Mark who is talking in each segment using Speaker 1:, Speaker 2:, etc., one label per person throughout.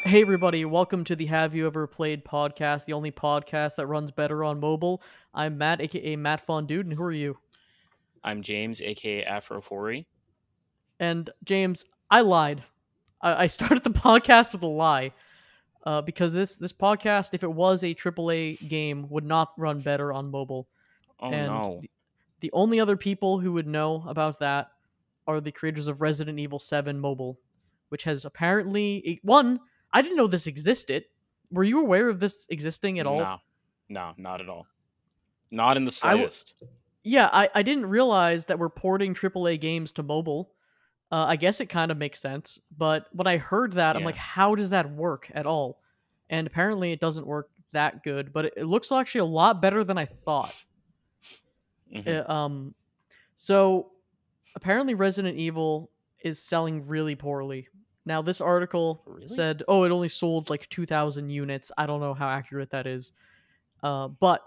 Speaker 1: Hey everybody, welcome to the Have You Ever Played podcast, the only podcast that runs better on mobile. I'm Matt, aka Matt Fondude, and who are you?
Speaker 2: I'm James, aka Afro4.
Speaker 1: And James, I lied. I started the podcast with a lie. Because this podcast, if it was a AAA game, would not run better on mobile.
Speaker 2: Oh
Speaker 1: And
Speaker 2: no.
Speaker 1: the only other people who would know about that are the creators of Resident Evil 7 Mobile, which has apparently one. I didn't know this existed. Were you aware of this existing at all?
Speaker 2: No. No, not at all. Not in the
Speaker 1: I w-
Speaker 2: slightest.
Speaker 1: yeah, I didn't realize that we're porting AAA games to mobile. I guess it kind of makes sense, but when I heard that, I'm like,
Speaker 2: Yeah.
Speaker 1: how does that work at all? And apparently, it doesn't work that good, but it looks actually a lot better than I thought.
Speaker 2: hmm
Speaker 1: Uh, um, so apparently, Resident Evil is selling really poorly. Now, this article
Speaker 2: Really?
Speaker 1: said, "Oh, it only sold like 2,000 units." I don't know how accurate that is, but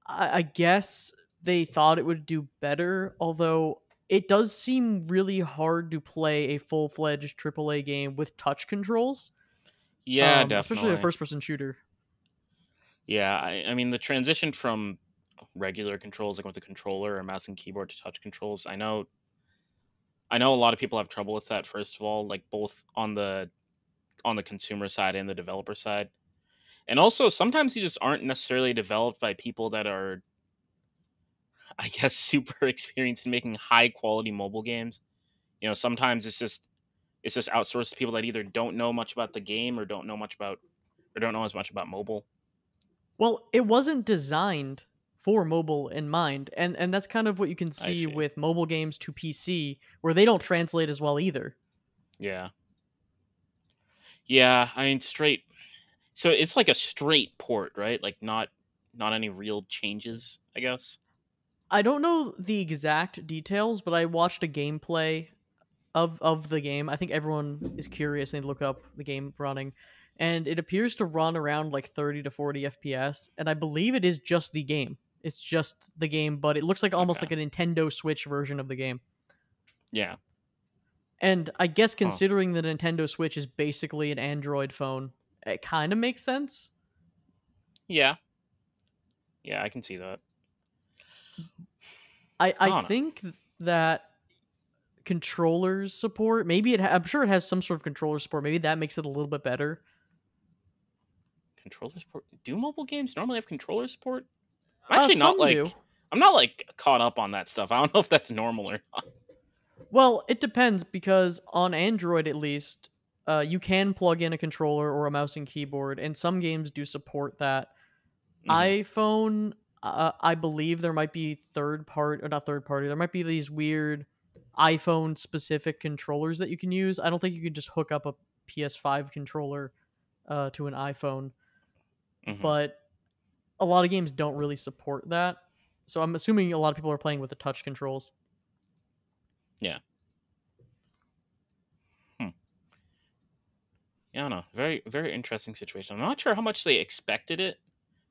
Speaker 1: I guess they thought it would do better, although it does seem really hard to play a full-fledged AAA game with touch controls,
Speaker 2: Yeah,
Speaker 1: especially a
Speaker 2: definitely.
Speaker 1: first-person shooter.
Speaker 2: Yeah, I mean the transition from regular controls like with the controller or mouse and keyboard to touch controls. I know a lot of people have trouble with that first of all, like both on the consumer side and the developer side. And also sometimes these just aren't necessarily developed by people that are I guess super experienced in making high quality mobile games. Sometimes it's just outsourced to people that either don't know much about the game or don't know as much about mobile.
Speaker 1: Well, it wasn't designed for mobile in mind, and that's kind of what you can
Speaker 2: I
Speaker 1: see
Speaker 2: see.
Speaker 1: with mobile games to PC, where they don't translate as well either.
Speaker 2: Yeah. Yeah, I mean straight. So it's like a straight port, right? Like not any real changes, I guess.
Speaker 1: I don't know the exact details, but I watched a gameplay of the game. I think everyone is curious and they look up the game running, and it appears to run around like 30 to 40 FPS, and I believe it is just the game. It's just the game, but it looks like almost
Speaker 2: Okay.
Speaker 1: like a Nintendo Switch version of the game.
Speaker 2: Yeah.
Speaker 1: And I guess
Speaker 2: Huh.
Speaker 1: considering the Nintendo Switch is basically an Android phone, it kind of makes sense.
Speaker 2: Yeah. Yeah, I can see that.
Speaker 1: I
Speaker 2: I don't know.
Speaker 1: think that controllers support, maybe I'm sure it has some sort of controller support. Maybe that makes it a little bit better.
Speaker 2: Controller support. Do mobile games normally have controller support? I'm actually not
Speaker 1: Some do.
Speaker 2: like I'm not like caught up on that stuff. I don't know if that's normal or not.
Speaker 1: Well, it depends because on Android at least, you can plug in a controller or a mouse and keyboard, and some games do support that.
Speaker 2: hmm
Speaker 1: iPhone, I believe there might be third part or not third party. There might be these weird iPhone specific controllers that you can use. I don't think you can just hook up a PS5 controller to an iPhone,
Speaker 2: hmm
Speaker 1: but a lot of games don't really support that. So I'm assuming a lot of people are playing with the touch controls.
Speaker 2: Yeah. Hmm. Yeah, I don't know. Very, very interesting situation. I'm not sure how much they expected it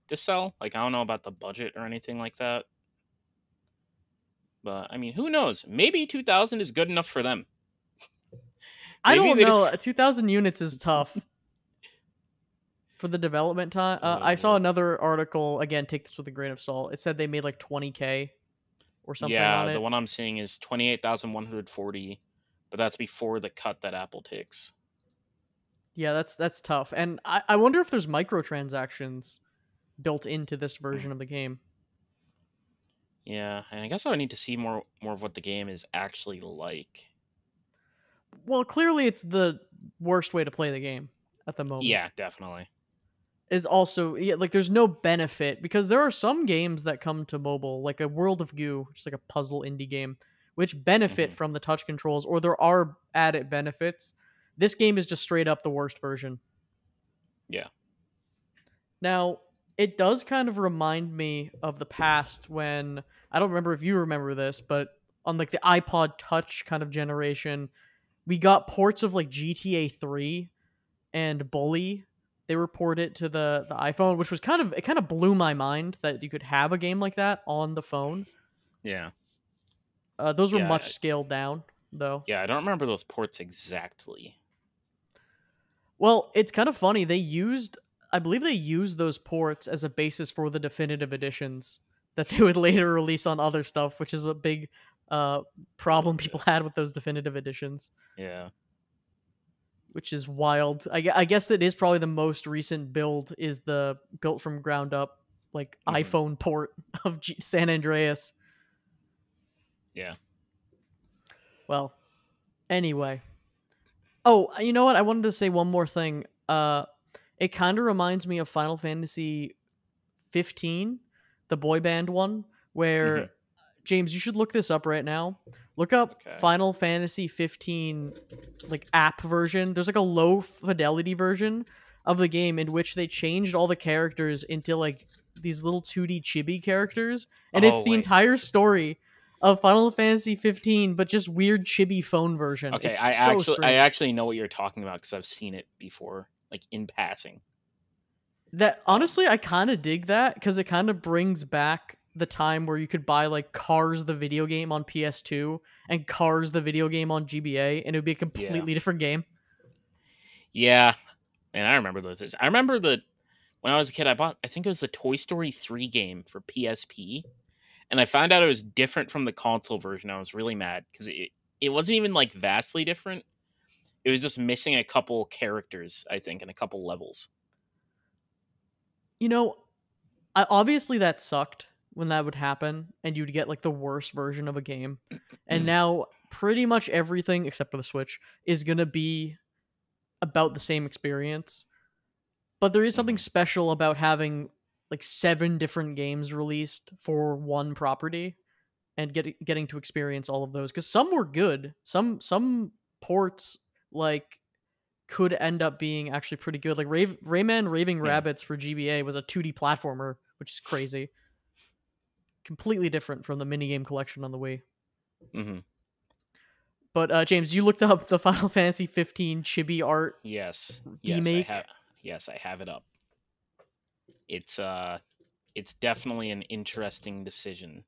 Speaker 2: to sell. Like, I don't know about the budget or anything like that. But I mean, who knows? Maybe 2,000 is good enough for them.
Speaker 1: I
Speaker 2: Maybe
Speaker 1: don't
Speaker 2: they
Speaker 1: know.
Speaker 2: just.
Speaker 1: 2,000 units is tough for the development time. I saw
Speaker 2: Uh,
Speaker 1: another article. Again, take this with a grain of salt. It said they made like 20K or something on
Speaker 2: yeah, the
Speaker 1: it.
Speaker 2: one I'm seeing is 28,140, but that's before the cut that Apple takes.
Speaker 1: Yeah, that's tough. And I wonder if there's microtransactions built into this
Speaker 2: Hmm.
Speaker 1: version of the game.
Speaker 2: Yeah, and I guess I would need to see more of what the game is actually like.
Speaker 1: Well, clearly it's the worst way to play the game at the moment.
Speaker 2: Yeah, definitely.
Speaker 1: Is also, yeah, like there's no benefit because there are some games that come to mobile, like a World of Goo, which is like a puzzle indie game, which benefit
Speaker 2: hmm
Speaker 1: from the touch controls, or there are added benefits. This game is just straight up the worst version.
Speaker 2: Yeah.
Speaker 1: Now, it does kind of remind me of the past when I don't remember if you remember this, but on like the iPod Touch kind of generation, we got ports of like GTA 3 and Bully. They were ported to the iPhone, which was kind of blew my mind that you could have a game like that on the phone.
Speaker 2: Yeah.
Speaker 1: Those were
Speaker 2: Yeah.
Speaker 1: much scaled down though.
Speaker 2: Yeah, I don't remember those ports exactly.
Speaker 1: Well, it's kind of funny. I believe they used those ports as a basis for the definitive editions that they would later release on other stuff, which is a big uh, problem people had with those definitive editions,
Speaker 2: Yeah.
Speaker 1: which is wild. I guess it is probably the most recent build is the built from ground up like
Speaker 2: Hmm.
Speaker 1: iPhone port of San Andreas.
Speaker 2: Yeah.
Speaker 1: Well, anyway. Oh, you know what? I wanted to say one more thing. It kind of reminds me of Final Fantasy 15, the boy band one,
Speaker 2: Hmm.
Speaker 1: where James, you should look this up right now. Look up
Speaker 2: Okay.
Speaker 1: Final Fantasy 15 like app version. There's like a low fidelity version of the game in which they changed all the characters into like these little 2D chibi characters, and it's
Speaker 2: Oh
Speaker 1: the
Speaker 2: wait.
Speaker 1: entire story of Final Fantasy 15 but just weird chibi phone version.
Speaker 2: Okay,
Speaker 1: It's so
Speaker 2: I
Speaker 1: strange.
Speaker 2: actually know what you're talking about because I've seen it before, like in passing.
Speaker 1: That
Speaker 2: Um.
Speaker 1: honestly, I kind of dig that because it kind of brings back the time where you could buy like Cars the video game on PS2 and Cars the video game on GBA, and it would be a
Speaker 2: Yeah.
Speaker 1: completely different game.
Speaker 2: Yeah. And I remember those. I remember the when I was a kid, I bought. I think it was the Toy Story 3 game for PSP, and I found out it was different from the console version. I was really mad because it wasn't even like vastly different. It was just missing a couple characters, I think, and a couple levels.
Speaker 1: You know, obviously that sucked when that would happen, and you'd get like the worst version of a game. And now pretty much everything except for the Switch is gonna be about the same experience. But there is something
Speaker 2: Hmm.
Speaker 1: special about having like 7 different games released for one property and getting to experience all of those because some were good. Some ports like could end up being actually pretty good. Like Rayman Raving
Speaker 2: Yeah.
Speaker 1: Rabbits for GBA was a 2D platformer, which is crazy. Completely different from the minigame collection on the Wii.
Speaker 2: Hmm.
Speaker 1: But James, you looked up the Final Fantasy 15 chibi art
Speaker 2: Yes. Yes, I have.
Speaker 1: demake.
Speaker 2: Yes, I have it up. It's it's definitely an interesting decision.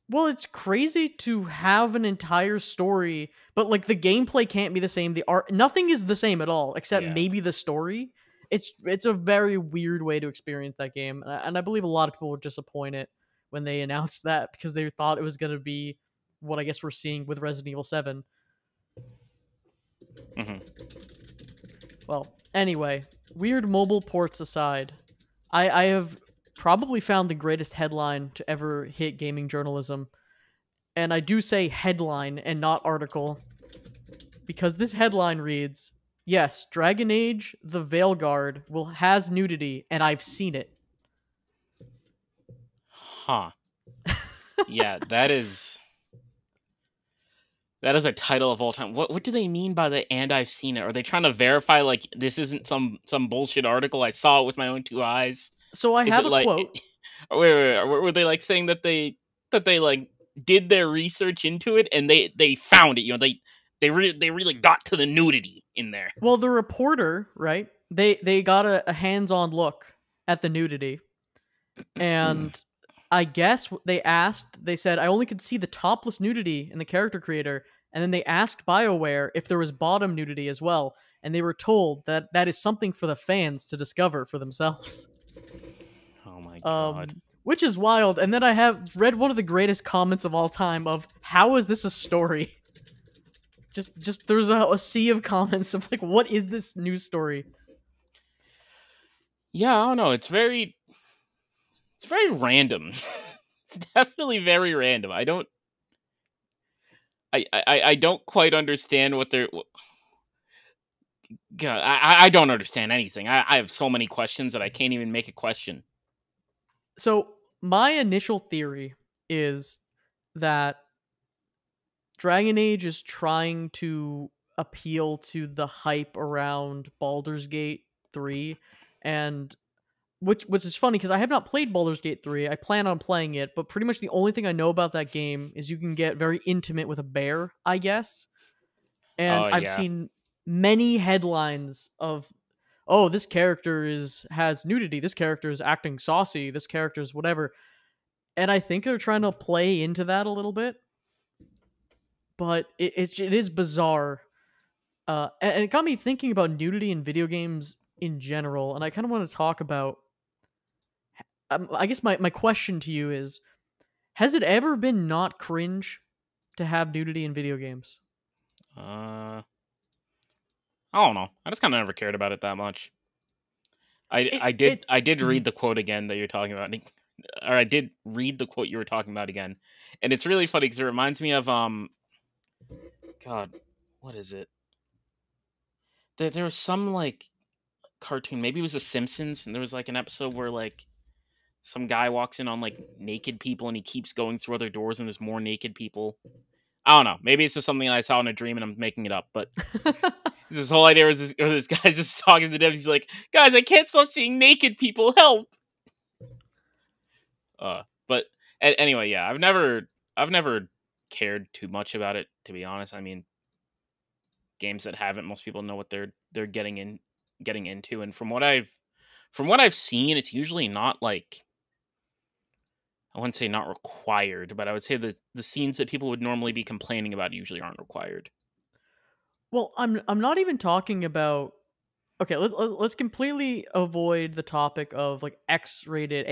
Speaker 1: Well, it's crazy to have an entire story, but like the gameplay can't be the same. The art, nothing is the same at all, except
Speaker 2: Yeah.
Speaker 1: maybe the story. It's a very weird way to experience that game, and I believe a lot of people were disappointed when they announced that because they thought it was going to be what I guess we're seeing with Resident Evil 7.
Speaker 2: Hmm.
Speaker 1: Well, anyway, weird mobile ports aside, I have probably found the greatest headline to ever hit gaming journalism, and I do say headline and not article because this headline reads, "Yes, Dragon Age: The Veilguard will has nudity, and I've seen it."
Speaker 2: Huh. Yeah, that is a title of all time. What do they mean by the "and I've seen it"? Are they trying to verify like this isn't some bullshit article? I saw it with my own two eyes.
Speaker 1: So I
Speaker 2: Is
Speaker 1: have
Speaker 2: it
Speaker 1: a
Speaker 2: like
Speaker 1: quote.
Speaker 2: were they like saying that they like did their research into it and they found it? You know, they really got to the nudity in there.
Speaker 1: Well, the reporter, right? They got a hands-on look at the nudity, and I guess they said I only could see the topless nudity in the character creator, and then they asked BioWare if there was bottom nudity as well, and they were told that that is something for the fans to discover for themselves.
Speaker 2: Oh my god.
Speaker 1: Which is wild. And then I have read one of the greatest comments of all time of how is this a story? Just there's a sea of comments of like, what is this news story?
Speaker 2: Yeah, I don't know. It's very random. It's definitely very random. I don't quite understand what they're. God, I don't understand anything. I have so many questions that I can't even make a question.
Speaker 1: So my initial theory is that Dragon Age is trying to appeal to the hype around Baldur's Gate 3, and which is funny because I have not played Baldur's Gate 3. I plan on playing it, but pretty much the only thing I know about that game is you can get very intimate with a bear, I guess. And
Speaker 2: Oh
Speaker 1: I've
Speaker 2: yeah.
Speaker 1: seen many headlines of, oh, this character is has nudity, this character is acting saucy, this character is whatever. And I think they're trying to play into that a little bit, but it is bizarre And it got me thinking about nudity in video games in general, and I kind of want to talk about. I guess my question to you is: has it ever been not cringe to have nudity in video games?
Speaker 2: Uh, I don't know. I just kind of never cared about it that much. I
Speaker 1: It
Speaker 2: I did
Speaker 1: it
Speaker 2: I did
Speaker 1: Mhm.
Speaker 2: read the quote again that you're talking about, or I did read the quote you were talking about again, and it's really funny because it reminds me of God, what is it? There was some like cartoon, maybe it was The Simpsons, and there was like an episode where like some guy walks in on like naked people and he keeps going through other doors and there's more naked people. I don't know. Maybe it's just something I saw in a dream and I'm making it up, but this whole idea was this guy just talking to them. He's like, "Guys, I can't stop seeing naked people. Help!" But anyway, yeah, I've never cared too much about it, to be honest. I mean, games that haven't, most people know what they're getting into, and from what I've seen, it's usually not like, I wouldn't say not required, but I would say that the scenes that people would normally be complaining about usually aren't required.
Speaker 1: Well, I'm not even talking about. Okay, let's completely avoid the topic of like X-rated,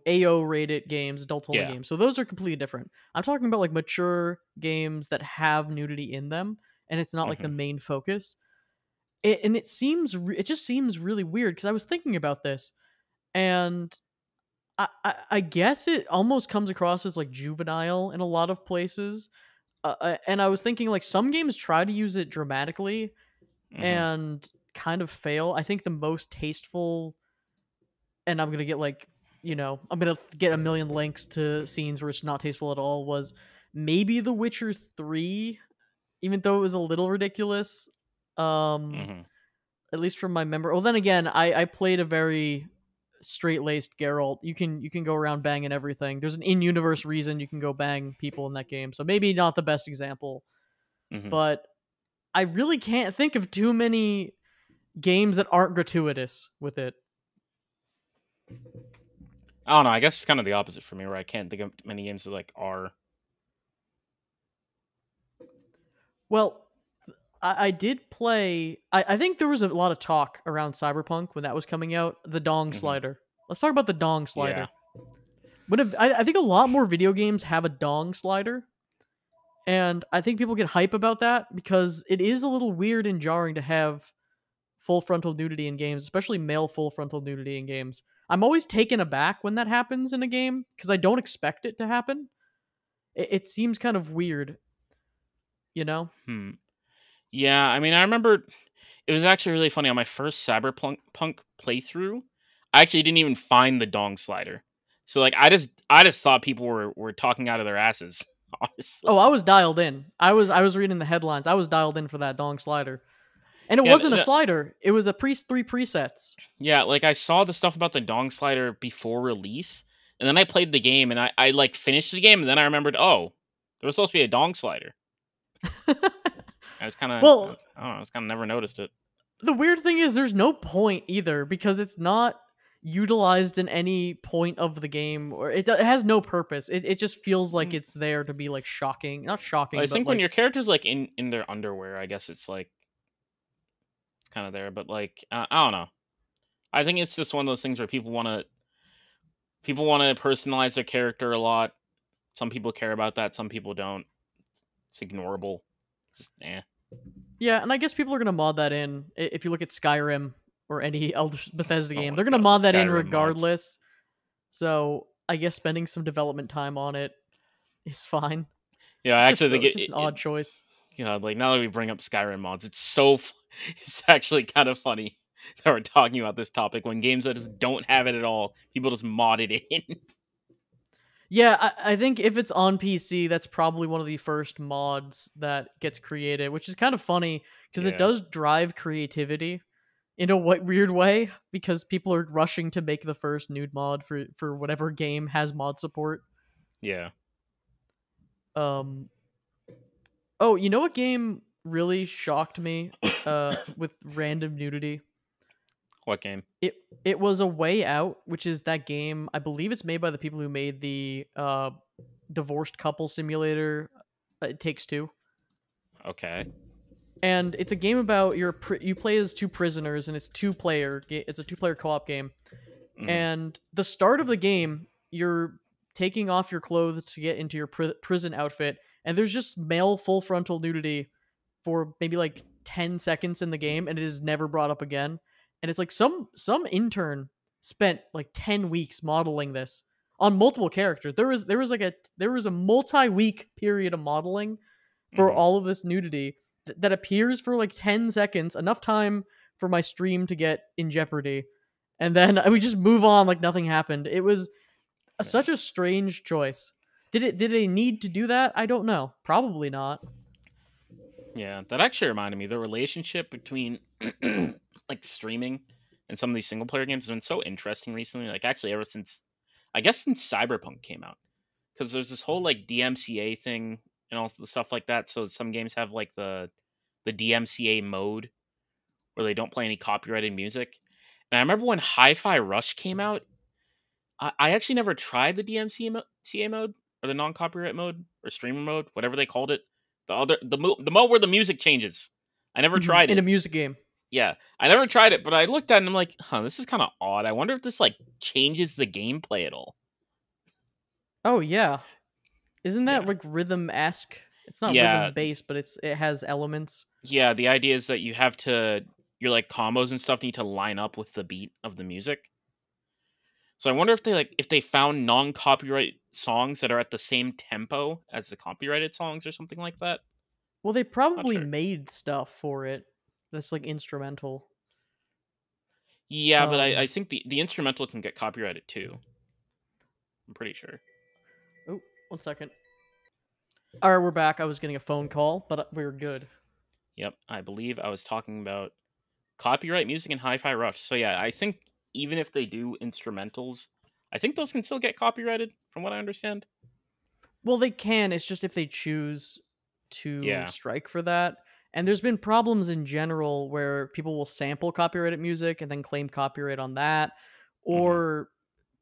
Speaker 1: AO rated games, adult only
Speaker 2: Yeah.
Speaker 1: games. So those are completely different. I'm talking about like mature games that have nudity in them, and it's not like the
Speaker 2: Hmm.
Speaker 1: main focus. And it just seems really weird because I was thinking about this, and I guess it almost comes across as like juvenile in a lot of places. And I was thinking like some games try to use it dramatically
Speaker 2: Hmm.
Speaker 1: and kind of fail. I think the most tasteful, and I'm gonna get like, I'm gonna get a million links to scenes where it's not tasteful at all, was maybe The Witcher 3, even though it was a little ridiculous. Um,
Speaker 2: Hmm.
Speaker 1: at least from my memory. Well, then again, I played a very straight laced Geralt. You can go around banging everything. There's an in universe reason you can go bang people in that game. So maybe not the best example,
Speaker 2: Hmm.
Speaker 1: but I really can't think of too many games that aren't gratuitous with it.
Speaker 2: I don't know. I guess it's kind of the opposite for me, where I can't think of many games that like are.
Speaker 1: Well, I did play. I think there was a lot of talk around Cyberpunk when that was coming out. The dong
Speaker 2: Hmm.
Speaker 1: slider. Let's talk about the dong
Speaker 2: Yeah.
Speaker 1: slider. I think a lot more video games have a dong slider, and I think people get hype about that because it is a little weird and jarring to have full frontal nudity in games, especially male full frontal nudity in games. I'm always taken aback when that happens in a game because I don't expect it to happen. It seems kind of weird, you know?
Speaker 2: Hmm. Yeah. I mean, I remember it was actually really funny on my first Cyberpunk punk playthrough. I actually didn't even find the dong slider. So like, I just thought people were talking out of their asses. Honestly.
Speaker 1: Oh, I was dialed in. I was reading the headlines. I was dialed in for that dong slider. And it
Speaker 2: Yeah.
Speaker 1: wasn't a slider. It was a three presets.
Speaker 2: Yeah, like I saw the stuff about the dong slider before release, and then I played the game and I like finished the game and then I remembered, oh, there was supposed to be a dong slider. I was kinda
Speaker 1: Well,
Speaker 2: I don't know, I was kinda never noticed it.
Speaker 1: the weird thing is there's no point either because it's not utilized in any point of the game, or it has no purpose. It just feels like
Speaker 2: Mm,
Speaker 1: it's there to be like shocking. Not shocking,
Speaker 2: I
Speaker 1: but
Speaker 2: think when
Speaker 1: like
Speaker 2: your character's like in their underwear, I guess it's like it's kind of there, but like I don't know. I think it's just one of those things where people want to personalize their character a lot. Some people care about that, some people don't. It's ignorable. Just
Speaker 1: yeah, and I guess people are going to mod that in if you look at Skyrim or any Elder Bethesda
Speaker 2: Oh
Speaker 1: game.
Speaker 2: my
Speaker 1: They're going to
Speaker 2: god, the
Speaker 1: mod that in
Speaker 2: Skyrim mods.
Speaker 1: regardless. So, I guess spending some development time on it is fine.
Speaker 2: Yeah,
Speaker 1: It's just
Speaker 2: actually,
Speaker 1: it's just an odd choice.
Speaker 2: like now that we bring up Skyrim mods, it's actually kind of funny that we're talking about this topic when games that just don't have it at all, people just mod it in.
Speaker 1: Yeah, I think if it's on PC, that's probably one of the first mods that gets created, which is kind of funny because it
Speaker 2: Yeah,
Speaker 1: does drive creativity in a weird way because people are rushing to make the first nude mod for whatever game has mod support.
Speaker 2: yeah.
Speaker 1: Um. Oh, you know what game really shocked me? With random nudity.
Speaker 2: What game?
Speaker 1: It was A Way Out, which is that game. I believe it's made by the people who made the divorced couple simulator. It Takes Two.
Speaker 2: Okay.
Speaker 1: and it's a game about you play as two prisoners, and it's a two-player co-op game.
Speaker 2: Hmm.
Speaker 1: And the start of the game, you're taking off your clothes to get into your prison outfit, and there's just male full frontal nudity for maybe like 10 seconds in the game, and it is never brought up again. And it's like some intern spent like 10 weeks modeling this on multiple characters. There was a multi-week period of modeling for
Speaker 2: Hmm.
Speaker 1: all of this nudity that appears for like 10 seconds, enough time for my stream to get in jeopardy, and then we just move on like nothing happened. It was
Speaker 2: Yeah.
Speaker 1: such a strange choice. Did they need to do that? I don't know. Probably not.
Speaker 2: Yeah, that actually reminded me the relationship between like streaming and some of these single player games has been so interesting recently. Like actually ever since I guess since Cyberpunk came out. Because there's this whole like DMCA thing and all the stuff like that. So some games have like the DMCA mode where they don't play any copyrighted music. And I remember when Hi-Fi Rush came out, I actually never tried the DMCA mode or the non-copyright mode or streamer mode, whatever they called it. The mode where the music changes. I never tried
Speaker 1: In a
Speaker 2: it.
Speaker 1: music game.
Speaker 2: Yeah, I never tried it, but I looked at it and I'm like, huh, this is kind of odd. I wonder if this like changes the gameplay at all.
Speaker 1: Oh yeah. Isn't that
Speaker 2: Yeah,
Speaker 1: like rhythm esque? It's not
Speaker 2: yeah,
Speaker 1: rhythm based, but it has elements.
Speaker 2: yeah. The idea is that you have to your like combos and stuff need to line up with the beat of the music. So I wonder if they found non-copyright songs that are at the same tempo as the copyrighted songs or something like that.
Speaker 1: Well, they
Speaker 2: Not
Speaker 1: probably
Speaker 2: sure.
Speaker 1: made stuff for it that's like instrumental.
Speaker 2: Yeah, but I
Speaker 1: Um
Speaker 2: think the instrumental can get copyrighted too. I'm pretty sure.
Speaker 1: oh, 1 second. All right, we're back. I was getting a phone call, but we were good.
Speaker 2: Yep, I believe I was talking about copyright music and Hi-Fi Rush. So yeah, I think even if they do instrumentals, I think those can still get copyrighted, from what I understand.
Speaker 1: Well, they can. It's just if they choose to
Speaker 2: Yeah.
Speaker 1: strike for that. And there's been problems in general where people will sample copyrighted music and then claim copyright on that,
Speaker 2: Hmm.
Speaker 1: or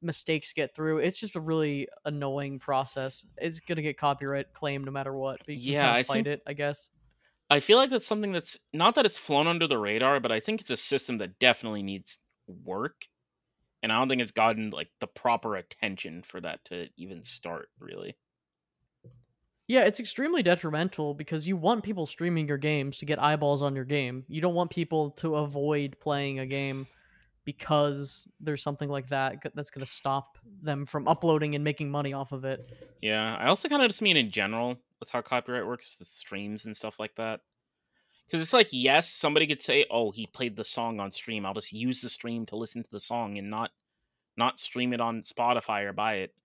Speaker 1: mistakes get through. It's just a really annoying process. It's going to get copyright claimed no matter what, but you can
Speaker 2: Yeah,
Speaker 1: kind of fight it, I guess.
Speaker 2: I feel like that's something that's not that it's flown under the radar, but I think it's a system that definitely needs work, and I don't think it's gotten like the proper attention for that to even start. Really.
Speaker 1: Yeah, it's extremely detrimental because you want people streaming your games to get eyeballs on your game. You don't want people to avoid playing a game because there's something like that that's going to stop them from uploading and making money off of it.
Speaker 2: Yeah, I also kind of just mean in general with how copyright works with streams and stuff like that. Because it's like, yes, somebody could say, "Oh, he played the song on stream. I'll just use the stream to listen to the song and not stream it on Spotify or buy it."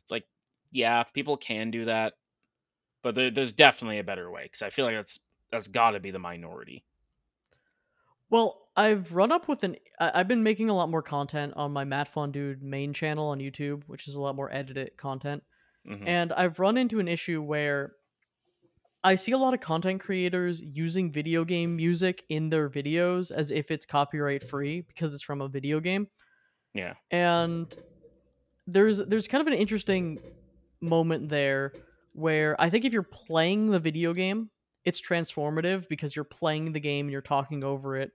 Speaker 2: It's like, yeah, people can do that, but there's definitely a better way. Because I feel like that's got to be the minority.
Speaker 1: Well, I've run up with I've been making a lot more content on my Matt Dude main channel on YouTube, which is a lot more edited content.
Speaker 2: Hmm.
Speaker 1: And I've run into an issue where I see a lot of content creators using video game music in their videos as if it's copyright free because it's from a video game.
Speaker 2: Yeah.
Speaker 1: And there's kind of an interesting moment there where I think if you're playing the video game, it's transformative because you're playing the game and you're talking over it.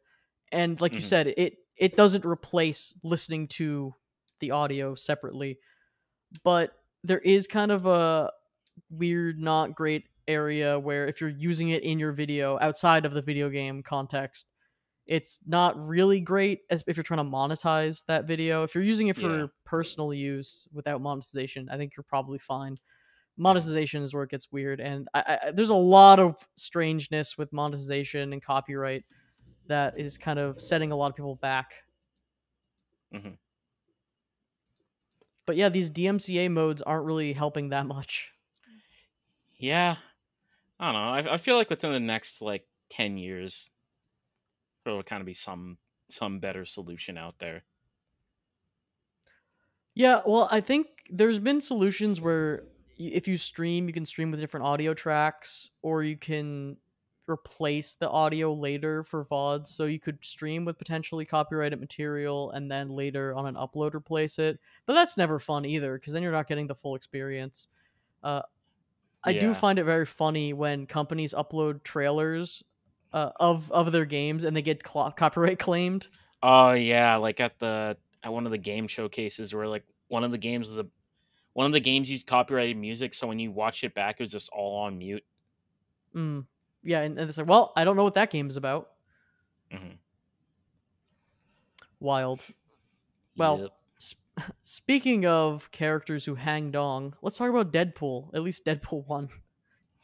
Speaker 1: And like you
Speaker 2: Hmm.
Speaker 1: said, it doesn't replace listening to the audio separately, but there is kind of a weird not great area where if you're using it in your video outside of the video game context, it's not really great as if you're trying to monetize that video. If you're using it
Speaker 2: Yeah.
Speaker 1: for personal use without monetization, I think you're probably fine.
Speaker 2: Hmm.
Speaker 1: Monetization is where it gets weird, and there's a lot of strangeness with monetization and copyright that is kind of setting a lot of people back.
Speaker 2: Hmm.
Speaker 1: But yeah, these DMCA modes aren't really helping that much.
Speaker 2: Yeah. I don't know. I feel like within the next like 10 years, there will kind of be some better solution out there.
Speaker 1: Yeah, well, I think there's been solutions where if you stream, you can stream with different audio tracks, or you can replace the audio later for VODs. So you could stream with potentially copyrighted material and then later on an upload replace it. But that's never fun either, because then you're not getting the full experience. Uh, I do
Speaker 2: Yeah.
Speaker 1: find it very funny when companies upload trailers of their games, and they get copyright claimed.
Speaker 2: Oh yeah, like at one of the game showcases where like one of the games used copyrighted music, so when you watch it back, it was just all on mute.
Speaker 1: Mm. Yeah, and it's like, well, I don't know what that game is about.
Speaker 2: Hmm.
Speaker 1: Wild. Well,
Speaker 2: Yep.
Speaker 1: speaking of characters who hang dong, let's talk about Deadpool. At least Deadpool one.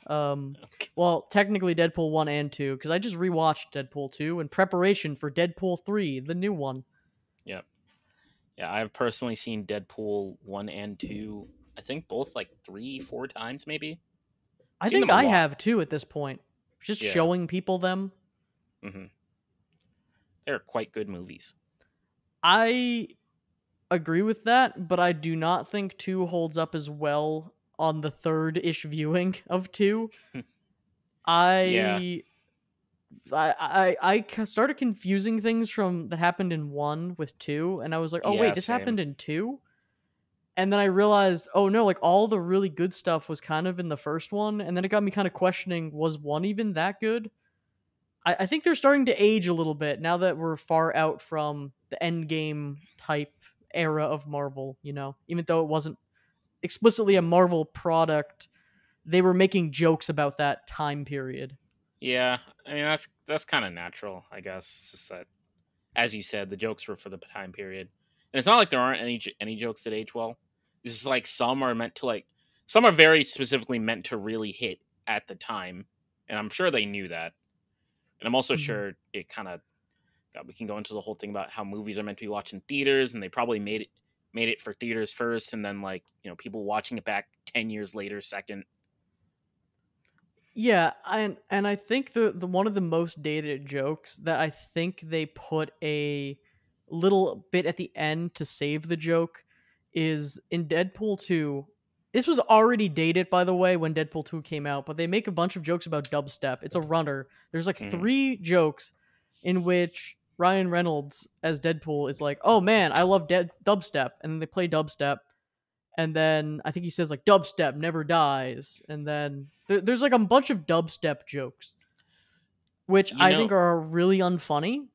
Speaker 1: Um,
Speaker 2: Okay.
Speaker 1: well, technically Deadpool 1 and 2 because I just rewatched Deadpool 2 in preparation for Deadpool 3, the new one.
Speaker 2: Yep. Yeah, I've personally seen Deadpool 1 and 2, I think both like 3, 4 times maybe.
Speaker 1: I
Speaker 2: Seen
Speaker 1: think
Speaker 2: them a
Speaker 1: I
Speaker 2: lot.
Speaker 1: have too at this point. Just
Speaker 2: Yeah.
Speaker 1: showing people them.
Speaker 2: Hmm. They're quite good movies.
Speaker 1: I agree with that, but I do not think 2 holds up as well on the third-ish viewing of 2.
Speaker 2: Yeah.
Speaker 1: I started confusing things from that happened in 1 with 2, and I was like, "Oh
Speaker 2: Yeah,
Speaker 1: wait, this
Speaker 2: same.
Speaker 1: happened in 2?" And then I realized, oh no, like all the really good stuff was kind of in the first one, and then it got me kind of questioning, was 1 even that good? I think they're starting to age a little bit now that we're far out from the end game type era of Marvel, even though it wasn't explicitly a Marvel product, they were making jokes about that time period.
Speaker 2: Yeah, I mean that's kind of natural, I guess. It's just that, as you said, the jokes were for the time period, and it's not like there aren't any jokes that age well. This is like some are very specifically meant to really hit at the time, and I'm sure they knew that. And I'm also
Speaker 1: Mhm.
Speaker 2: sure it kind of we can go into the whole thing about how movies are meant to be watched in theaters, and they probably made it for theaters first, and then like people watching it back 10 years later second.
Speaker 1: Yeah, and I think the one of the most dated jokes that I think they put a little bit at the end to save the joke is in Deadpool 2. This was already dated by the way when Deadpool 2 came out, but they make a bunch of jokes about dubstep. It's a runner. There's like
Speaker 2: Hmm.
Speaker 1: 3 jokes in which Ryan Reynolds as Deadpool is like, "Oh man, I love dubstep." And then they play dubstep, and then I think he says like dubstep never dies, and then there's like a bunch of dubstep jokes, which
Speaker 2: You
Speaker 1: I think
Speaker 2: know,
Speaker 1: are really unfunny.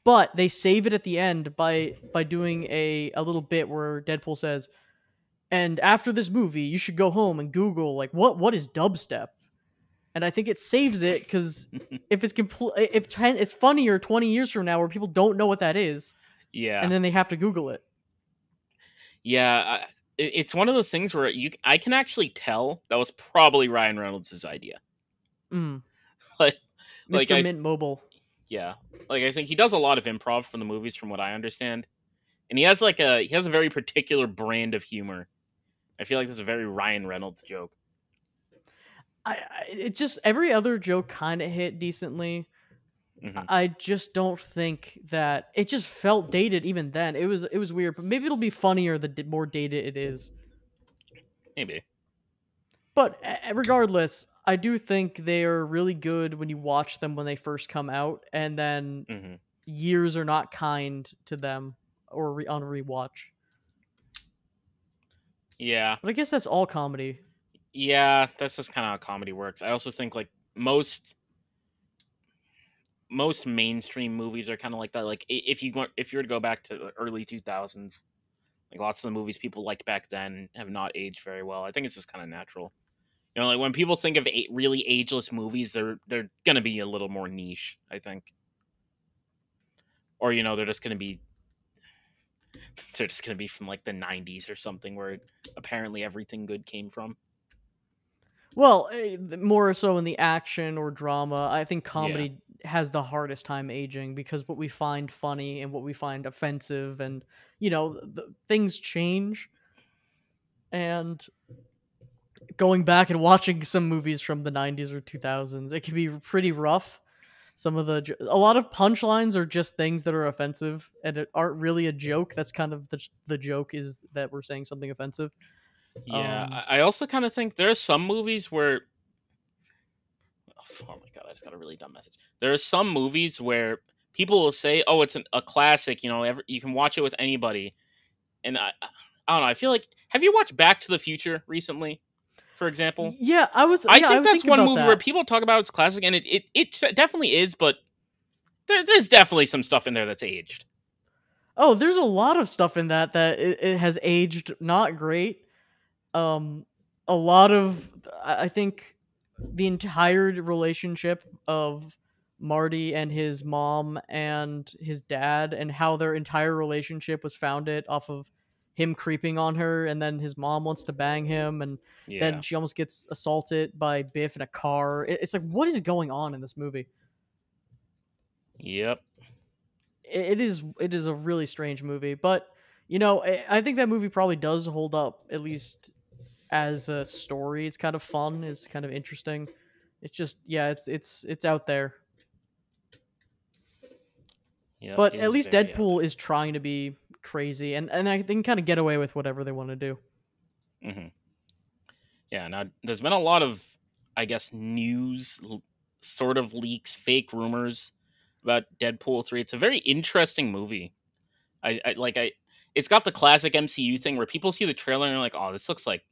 Speaker 1: But they save it at the end by doing a little bit where Deadpool says, "And after this movie, you should go home and Google like what is dubstep." And I think it saves it because if it's funnier 20 years from now where people don't know what that is,
Speaker 2: yeah,
Speaker 1: and then they have to Google it.
Speaker 2: yeah. It's one of those things where I can actually tell that was probably Ryan Reynolds' idea.
Speaker 1: Mm,
Speaker 2: like, like
Speaker 1: Mr. Mint Mobile.
Speaker 2: yeah, like I think he does a lot of improv from the movies, from what I understand, and he has a very particular brand of humor. I feel like this is a very Ryan Reynolds joke.
Speaker 1: It just every other joke kind of hit decently.
Speaker 2: Hmm.
Speaker 1: I just don't think that it just felt dated even then. It was weird, but maybe it'll be funnier the more dated it is.
Speaker 2: Maybe.
Speaker 1: But regardless, I do think they are really good when you watch them when they first come out, and then
Speaker 2: Hmm.
Speaker 1: years are not kind to them or on rewatch.
Speaker 2: Yeah,
Speaker 1: But I guess that's all comedy.
Speaker 2: yeah. That's just kind of how comedy works. I also think like most mainstream movies are kind of like that. Like if you were to go back to the early 2000s, like lots of the movies people liked back then have not aged very well. I think it's just kind of natural. Like when people think of really ageless movies, they're gonna be a little more niche, I think, or they're just gonna be from like the 90s or something, where apparently everything good came from.
Speaker 1: Well, more so in the action or drama, I think
Speaker 2: Yeah,
Speaker 1: comedy has the hardest time aging because what we find funny and what we find offensive, and things change. And going back and watching some movies from the 90s or 2000s, it can be pretty rough. A lot of punchlines are just things that are offensive and it aren't really a joke. That's kind of the joke, is that we're saying something offensive.
Speaker 2: yeah.
Speaker 1: Um,
Speaker 2: I also kind of think there are some movies where oh my god, I just got a really dumb message. There are some movies where people will say, "Oh, it's a classic." You can watch it with anybody. And I don't know. I feel like, have you watched Back to the Future recently? for example.
Speaker 1: Yeah,
Speaker 2: I
Speaker 1: I
Speaker 2: think
Speaker 1: was
Speaker 2: that's
Speaker 1: thinking
Speaker 2: one
Speaker 1: about
Speaker 2: movie where
Speaker 1: that.
Speaker 2: people talk about its classic, and it definitely is, but there's definitely some stuff in there that's aged.
Speaker 1: Oh, there's a lot of stuff in that that it has aged not great. Um, a lot of I think the entire relationship of Marty and his mom and his dad and how their entire relationship was founded off of him creeping on her, and then his mom wants to bang him, and then
Speaker 2: Yeah.
Speaker 1: she almost gets assaulted by Biff in a car. It's like, what is going on in this movie?
Speaker 2: Yep.
Speaker 1: It is a really strange movie, but I think that movie probably does hold up, at least as a story. It's kind of fun, it's kind of interesting. It's just, yeah, it's out there.
Speaker 2: Yep.
Speaker 1: But
Speaker 2: It
Speaker 1: at
Speaker 2: is
Speaker 1: least
Speaker 2: very out
Speaker 1: Deadpool
Speaker 2: there.
Speaker 1: is trying to be crazy, and I think kind of get away with whatever they want to do.
Speaker 2: Hmm. Yeah. Now, there's been a lot of, I guess, sort of leaks, fake rumors about Deadpool 3. It's a very interesting movie. I it's got the classic MCU thing where people see the trailer and they're like, "Oh, this looks like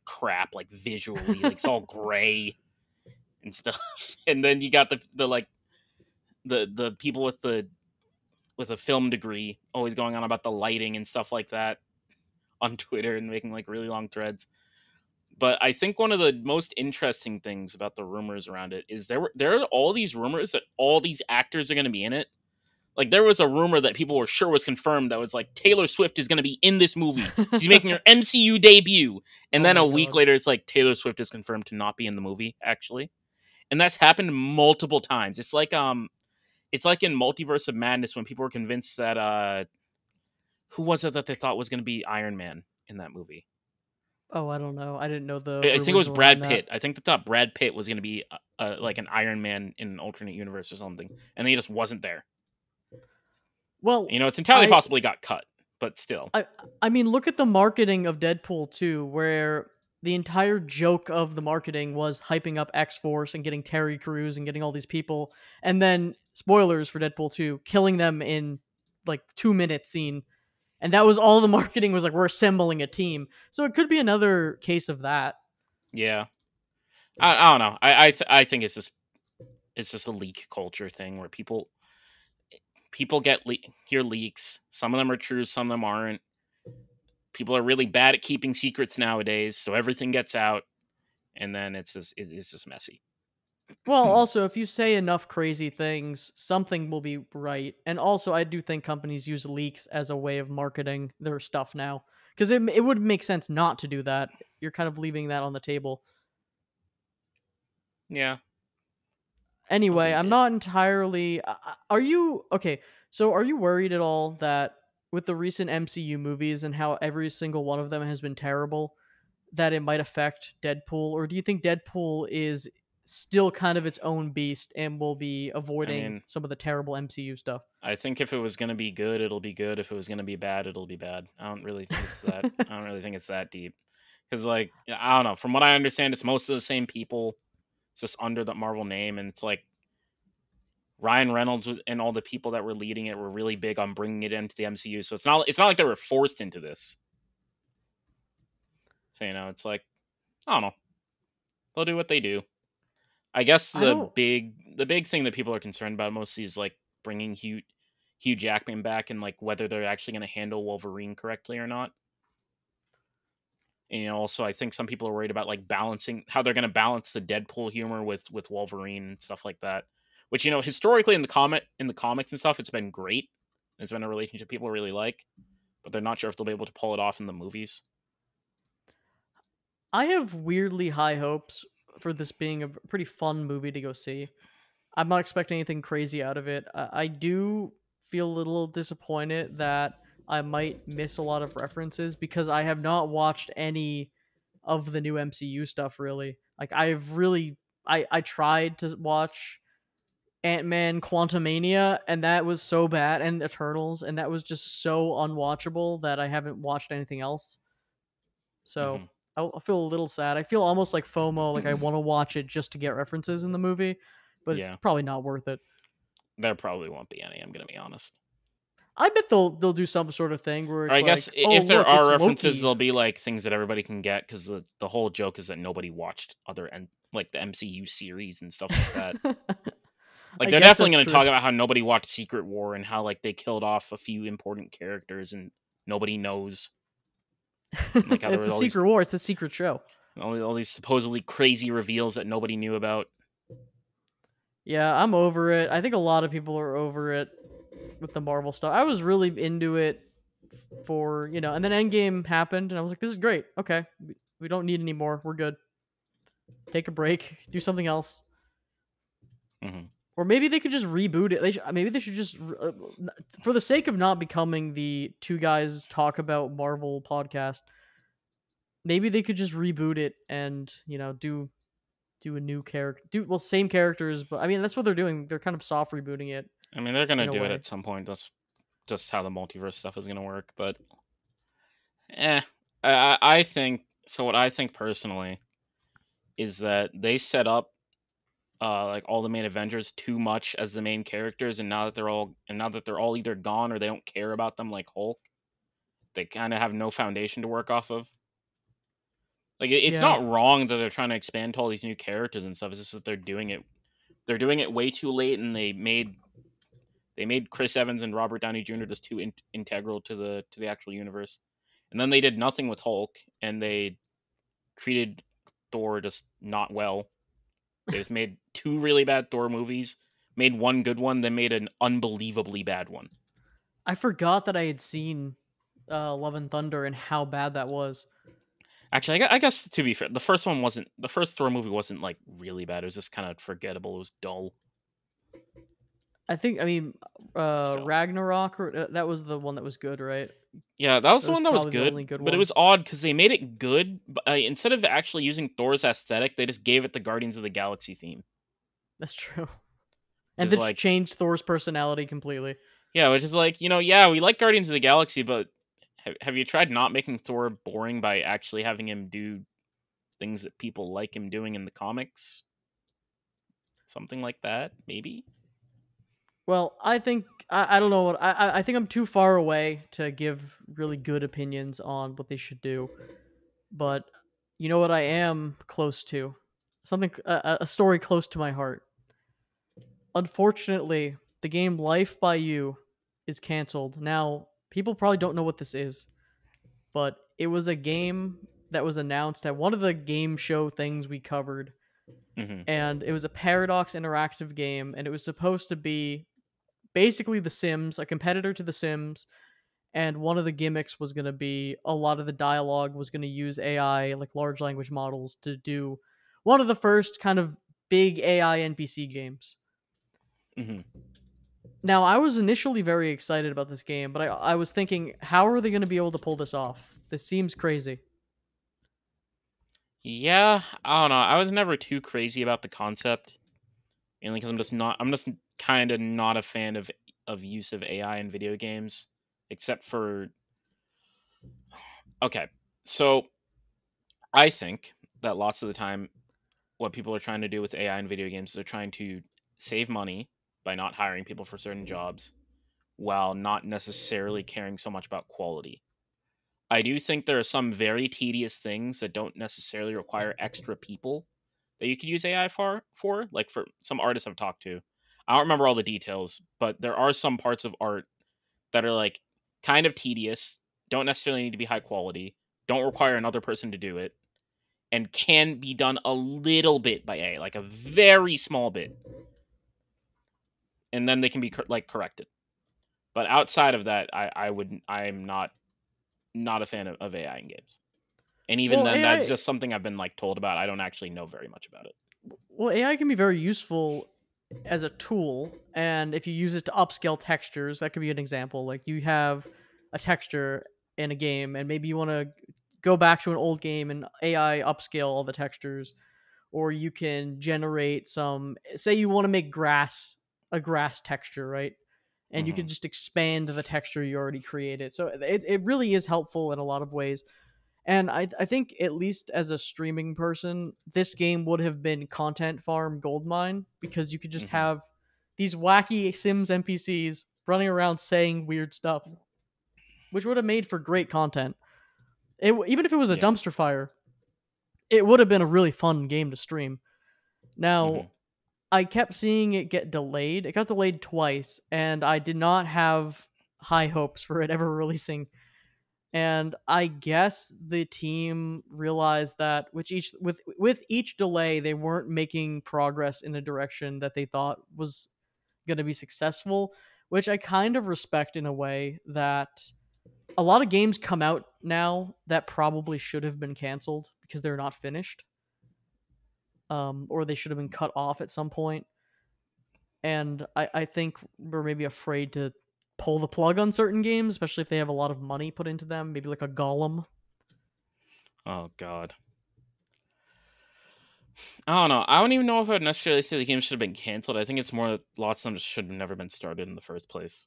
Speaker 2: crap, like visually, like it's all gray and stuff." And then you got the like the people with a film degree always going on about the lighting and stuff like that on Twitter and making like really long threads. But I think one of the most interesting things about the rumors around it is there are all these rumors that all these actors are going to be in it. Like there was a rumor that people were sure was confirmed that was like Taylor Swift is going to be in this movie. She's making her MCU debut. And
Speaker 1: Oh
Speaker 2: then
Speaker 1: my
Speaker 2: a week
Speaker 1: god.
Speaker 2: later it's like Taylor Swift is confirmed to not be in the movie actually. And that's happened multiple times. It's like in Multiverse of Madness when people were convinced that who was it that they thought was going to be Iron Man in that movie?
Speaker 1: Oh, I don't know. I didn't know the
Speaker 2: I think it
Speaker 1: rumors
Speaker 2: was
Speaker 1: around
Speaker 2: Brad
Speaker 1: that.
Speaker 2: Pitt. I think they thought Brad Pitt was going to be like an Iron Man in an alternate universe or something, and then he just wasn't there.
Speaker 1: Well,
Speaker 2: It's entirely
Speaker 1: I
Speaker 2: possible he got cut, but still.
Speaker 1: I I mean, look at the marketing of Deadpool 2, where the entire joke of the marketing was hyping up X-Force and getting Terry Crews and getting all these people, and then spoilers for Deadpool 2, killing them in like 2 minute scene. And that was all the marketing was, like, we're assembling a team. So it could be another case of that.
Speaker 2: Yeah, I don't know. I think it's just a leak culture thing where people hear leaks. Some of them are true, some of them aren't. People are really bad at keeping secrets nowadays, so everything gets out, and then it's just messy.
Speaker 1: Well, also, if you say enough crazy things, something will be right. And also, I do think companies use leaks as a way of marketing their stuff now, because it would make sense not to do that. You're kind of leaving that on the table.
Speaker 2: Yeah, a
Speaker 1: Anyway,
Speaker 2: wee
Speaker 1: I'm
Speaker 2: bit.
Speaker 1: not entirely. Are you okay? So, are you worried at all that with the recent MCU movies and how every single one of them has been terrible, that it might affect Deadpool, or do you think Deadpool is still kind of its own beast and will be
Speaker 2: I
Speaker 1: avoiding
Speaker 2: mean,
Speaker 1: some of the terrible MCU stuff?
Speaker 2: I think if it was gonna be good, it'll be good. If it was gonna be bad, it'll be bad. I don't really think it's that. I don't really think it's that deep. Because like I don't know. From what I understand, it's most of the same people. It's just under the Marvel name, and it's like Ryan Reynolds and all the people that were leading it were really big on bringing it into the MCU. So it's not like they were forced into this. So it's like I don't know. They'll do what they do. I guess
Speaker 1: I don't.
Speaker 2: the big thing that people are concerned about mostly is like bringing Hugh Jackman back and like whether they're actually going to handle Wolverine correctly or not. And also I think some people are worried about like balancing how they're going to balance the Deadpool humor with Wolverine and stuff like that. Which historically in the comics and stuff, it's been great. It's been a relationship people really like, but they're not sure if they'll be able to pull it off in the movies.
Speaker 1: I have weirdly high hopes for this being a pretty fun movie to go see. I'm not expecting anything crazy out of it. I do feel a little disappointed that I might miss a lot of references because I have not watched any of the new MCU stuff really. Like I tried to watch Ant-Man Quantumania and that was so bad, and Eternals, and that was just so unwatchable that I haven't watched anything else. So
Speaker 2: Hmm.
Speaker 1: I feel a little sad. I feel almost like FOMO, like I want to watch it just to get references in the movie, but it's
Speaker 2: Yeah,
Speaker 1: probably not worth it.
Speaker 2: there probably won't be any. I'm gonna be honest.
Speaker 1: I bet they'll do some sort of thing where
Speaker 2: Or
Speaker 1: it's
Speaker 2: I guess
Speaker 1: like, oh
Speaker 2: if there
Speaker 1: look,
Speaker 2: are
Speaker 1: it's
Speaker 2: references,
Speaker 1: Loki.
Speaker 2: they'll be like things that everybody can get because the whole joke is that nobody watched other and like the MCU series and stuff like that. Like
Speaker 1: I
Speaker 2: they're
Speaker 1: guess
Speaker 2: definitely
Speaker 1: that's
Speaker 2: going to
Speaker 1: true.
Speaker 2: talk about how nobody watched Secret War and how like they killed off a few important characters and nobody knows. And, like how there
Speaker 1: It's
Speaker 2: was
Speaker 1: the Secret War. It's the secret show.
Speaker 2: all these supposedly crazy reveals that nobody knew about.
Speaker 1: Yeah, I'm over it. I think a lot of people are over it with the Marvel stuff. I was really into it for, and then Endgame happened, and I was like, this is great. Okay, we don't need any more. We're good. Take a break. Do something else.
Speaker 2: Hmm.
Speaker 1: Or maybe they could just reboot it. Maybe they should just, for the sake of not becoming the two guys talk about Marvel podcast, maybe they could just reboot it and do a new character. Do same characters, but I mean that's what they're doing. They're kind of soft rebooting it
Speaker 2: I mean, they're going to
Speaker 1: in a
Speaker 2: do it
Speaker 1: way.
Speaker 2: at some point. That's just how the multiverse stuff is going to work. But eh, I think so. What I think personally is that they set up like all the main Avengers too much as the main characters, and now that they're all either gone or they don't care about them like Hulk, they kind of have no foundation to work off of. Like it's
Speaker 1: Yeah,
Speaker 2: not wrong that they're trying to expand to all these new characters and stuff. It's just that they're doing it. They're doing it way too late, and they made Chris Evans and Robert Downey Jr. just too integral to the actual universe. And then they did nothing with Hulk, and they treated Thor just not well. They just made two really bad Thor movies, made one good one, then made an unbelievably bad one.
Speaker 1: I forgot that I had seen Love and Thunder and how bad that was.
Speaker 2: Actually, I guess to be fair, the first Thor movie wasn't like really bad. It was just kind of forgettable. It was dull.
Speaker 1: I mean,
Speaker 2: Still,
Speaker 1: Ragnarok. That was the one that was good, right?
Speaker 2: yeah, that was
Speaker 1: That
Speaker 2: the
Speaker 1: was
Speaker 2: one that was
Speaker 1: probably the only
Speaker 2: good,
Speaker 1: good
Speaker 2: but it
Speaker 1: one.
Speaker 2: was odd because they made it good. But instead of actually using Thor's aesthetic, they just gave it the Guardians of the Galaxy theme.
Speaker 1: That's true.
Speaker 2: Which
Speaker 1: And
Speaker 2: is
Speaker 1: then just
Speaker 2: like,
Speaker 1: changed Thor's personality completely.
Speaker 2: yeah, which is like, yeah, we like Guardians of the Galaxy, but have you tried not making Thor boring by actually having him do things that people like him doing in the comics? Something like that, maybe.
Speaker 1: Well, I think I don't know what I think I'm too far away to give really good opinions on what they should do. But you know what I am close to? Something a story close to my heart. Unfortunately, the game Life by You is canceled. Now, people probably don't know what this is, but it was a game that was announced at one of the game show things we covered,
Speaker 2: Hmm.
Speaker 1: and it was a Paradox interactive game, and it was supposed to be basically The Sims, a competitor to The Sims, and one of the gimmicks was going to be a lot of the dialogue was going to use AI, like large language models, to do one of the first kind of big AI NPC games.
Speaker 2: Hmm.
Speaker 1: Now, I was initially very excited about this game, but I was thinking, how are they going to be able to pull this off? This seems crazy.
Speaker 2: Yeah, I don't know. I was never too crazy about the concept, mainly because I'm just kind of not a fan of use of AI in video games, except for okay. So I think that lots of the time, what people are trying to do with AI in video games is they're trying to save money by not hiring people for certain jobs, while not necessarily caring so much about quality. I do think there are some very tedious things that don't necessarily require extra people that you could use AI for. Like for some artists I've talked to. I don't remember all the details, but there are some parts of art that are like kind of tedious, don't necessarily need to be high quality, don't require another person to do it, and can be done a little bit by AI, like a very small bit, and then they can be like corrected. But outside of that, I'm not a fan of AI in games. And even
Speaker 1: Well,
Speaker 2: then, that's
Speaker 1: AI
Speaker 2: just something I've been like told about. I don't actually know very much about it.
Speaker 1: well, AI can be very useful as a tool, and if you use it to upscale textures, that could be an example. Like you have a texture in a game, and maybe you want to go back to an old game and AI upscale all the textures, or you can generate some. Say you want to make a grass texture, right? And you
Speaker 2: Hmm.
Speaker 1: can just expand the texture you already created. So it really is helpful in a lot of ways. And I think at least as a streaming person, this game would have been content farm goldmine because you could just
Speaker 2: Hmm.
Speaker 1: have these wacky Sims NPCs running around saying weird stuff, which would have made for great content. Even if it was a
Speaker 2: Yeah.
Speaker 1: dumpster fire, it would have been a really fun game to stream. Now,
Speaker 2: Mhm.
Speaker 1: I kept seeing it get delayed. It got delayed twice, and I did not have high hopes for it ever releasing. And I guess the team realized that with each delay, they weren't making progress in a direction that they thought was going to be successful, which I kind of respect in a way that a lot of games come out now that probably should have been canceled because they're not finished, or they should have been cut off at some point. And I think we're maybe afraid to pull the plug on certain games, especially if they have a lot of money put into them, maybe like a Golem.
Speaker 2: Oh god. I don't know. I don't even know if I would necessarily say the game should have been canceled. I think it's more that lots of them just should have never been started in the first place.